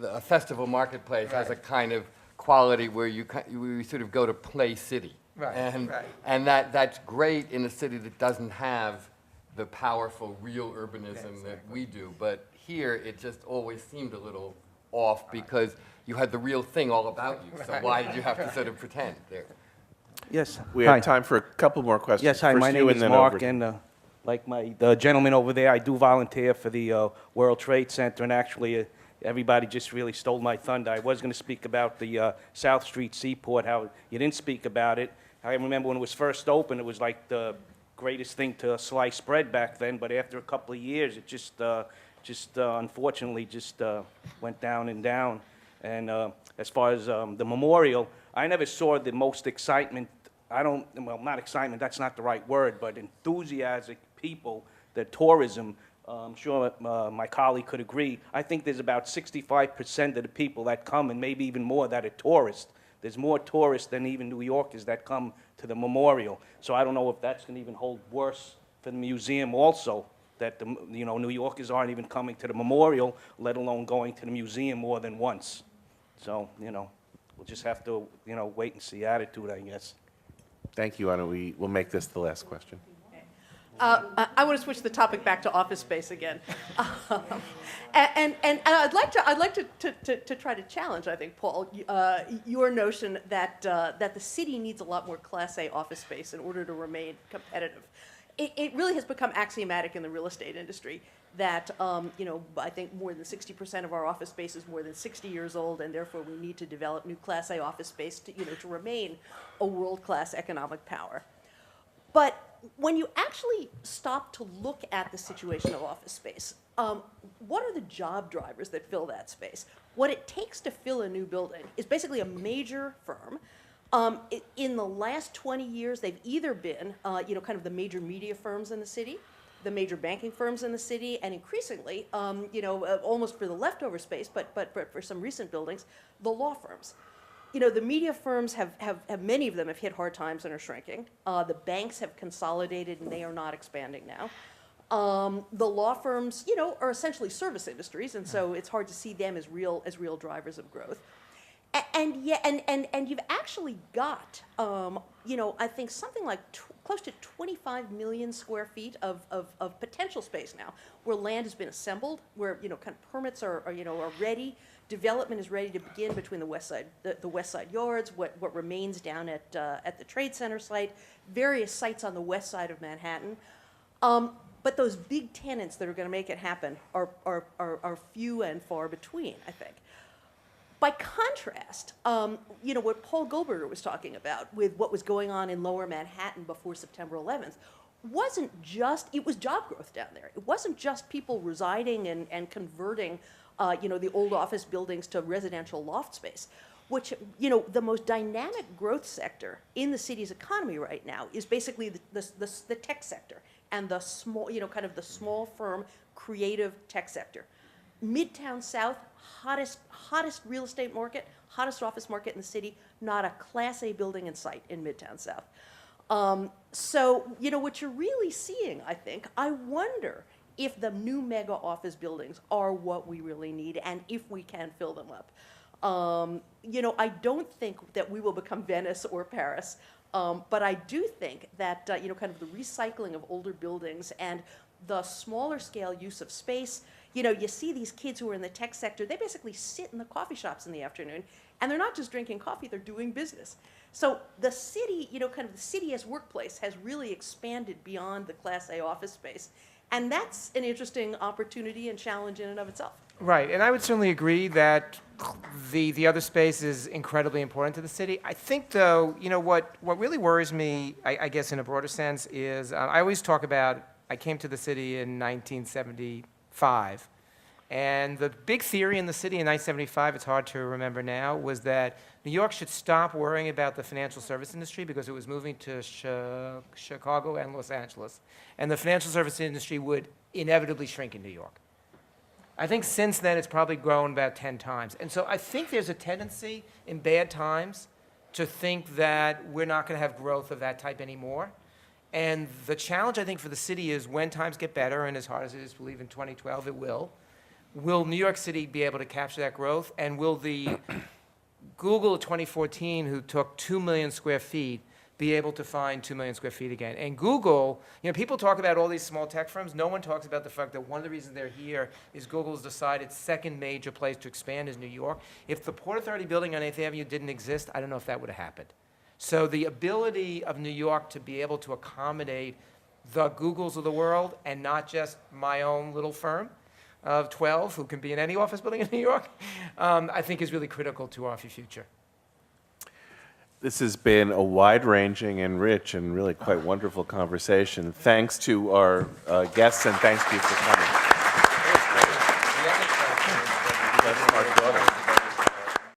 a festival marketplace has a kind of quality where you sort of go to play city. And that's great in a city that doesn't have the powerful real urbanism that we do. But here, it just always seemed a little off because you had the real thing all about you. So why did you have to sort of pretend there? Yes. We have time for a couple more questions. Yes, hi, First my you name and is then Mark, over to- and like the gentleman over there, I do volunteer for the World Trade Center, and actually everybody just really stole my thunder. I was going to speak about the South Street Seaport, how you didn't speak about it. I remember when it was first opened, it was like the greatest thing to slice bread back then, but after a couple of years, it just unfortunately just went down and down. And as far as the memorial, I never saw the most excitement. Not excitement, that's not the right word, but enthusiastic people, the tourism. I'm sure my colleague could agree. I think there's about 65% of the people that come, and maybe even more, that are tourists. There's more tourists than even New Yorkers that come to the memorial. So I don't know if that's going to even hold worse for the museum also, that New Yorkers aren't even coming to the memorial, let alone going to the museum more than once. So, we'll just have to, wait and see attitude, I guess. Thank you, Anna. We'll make this the last question. I want to switch the topic back to office space again, and I'd like to try to challenge, I think, Paul, your notion that the city needs a lot more Class A office space in order to remain competitive. It really has become axiomatic in the real estate industry that I think more than 60% of our office space is more than 60 years old, and therefore we need to develop new Class A office space to remain a world-class economic power. But when you actually stop to look at the situation of office space, what are the job drivers that fill that space? What it takes to fill a new building is basically a major firm. In the last 20 years, they've either been, kind of the major media firms in the city, the major banking firms in the city, and increasingly, almost for the leftover space, but for some recent buildings, the law firms. The media firms have many of them have hit hard times and are shrinking. The banks have consolidated and they are not expanding now. The law firms, are essentially service industries, and so it's hard to see them as real drivers of growth. And you've actually got, I think something like close to 25 million square feet of potential space now, where land has been assembled, where kind of permits are ready, development is ready to begin between the west side yards, what remains down at the Trade Center site, various sites on the west side of Manhattan. But those big tenants that are going to make it happen are few and far between, I think. By contrast, what Paul Goldberger was talking about with what was going on in Lower Manhattan before September 11th it was job growth down there. It wasn't just people residing and converting, the old office buildings to residential loft space, which, the most dynamic growth sector in the city's economy right now is basically the tech sector and the small, kind of the small firm creative tech sector. Midtown South, hottest real estate market, hottest office market in the city, not a Class A building in sight in Midtown South. So, what you're really seeing, I think, I wonder if the new mega office buildings are what we really need and if we can fill them up. I don't think that we will become Venice or Paris, but I do think that, kind of the recycling of older buildings and the smaller scale use of space. You see these kids who are in the tech sector, they basically sit in the coffee shops in the afternoon, and they're not just drinking coffee, they're doing business. So the city, kind of the city as workplace has really expanded beyond the Class A office space. And that's an interesting opportunity and challenge in and of itself. Right, and I would certainly agree that the other space is incredibly important to the city. I think, though, what really worries me, I guess in a broader sense, is I always talk about, I came to the city in 1975, and the big theory in the city in 1975, it's hard to remember now, was that New York should stop worrying about the financial service industry because it was moving to Chicago and Los Angeles, and the financial service industry would inevitably shrink in New York. I think since then it's probably grown about 10 times. And so I think there's a tendency in bad times to think that we're not going to have growth of that type anymore. And the challenge, I think, for the city is when times get better, and as hard as it is to believe in 2012 it will New York City be able to capture that growth? And will the Google of 2014, who took 2 million square feet, be able to find 2 million square feet again? And Google, people talk about all these small tech firms. No one talks about the fact that one of the reasons they're here is Google's decided second major place to expand is New York. If the Port Authority building on 8th Avenue didn't exist, I don't know if that would have happened. So the ability of New York to be able to accommodate the Googles of the world and not just my own little firm of 12 who can be in any office building in New York, I think is really critical to our future. This has been a wide-ranging and rich and really quite wonderful conversation. Thanks to our guests and thanks to you for coming.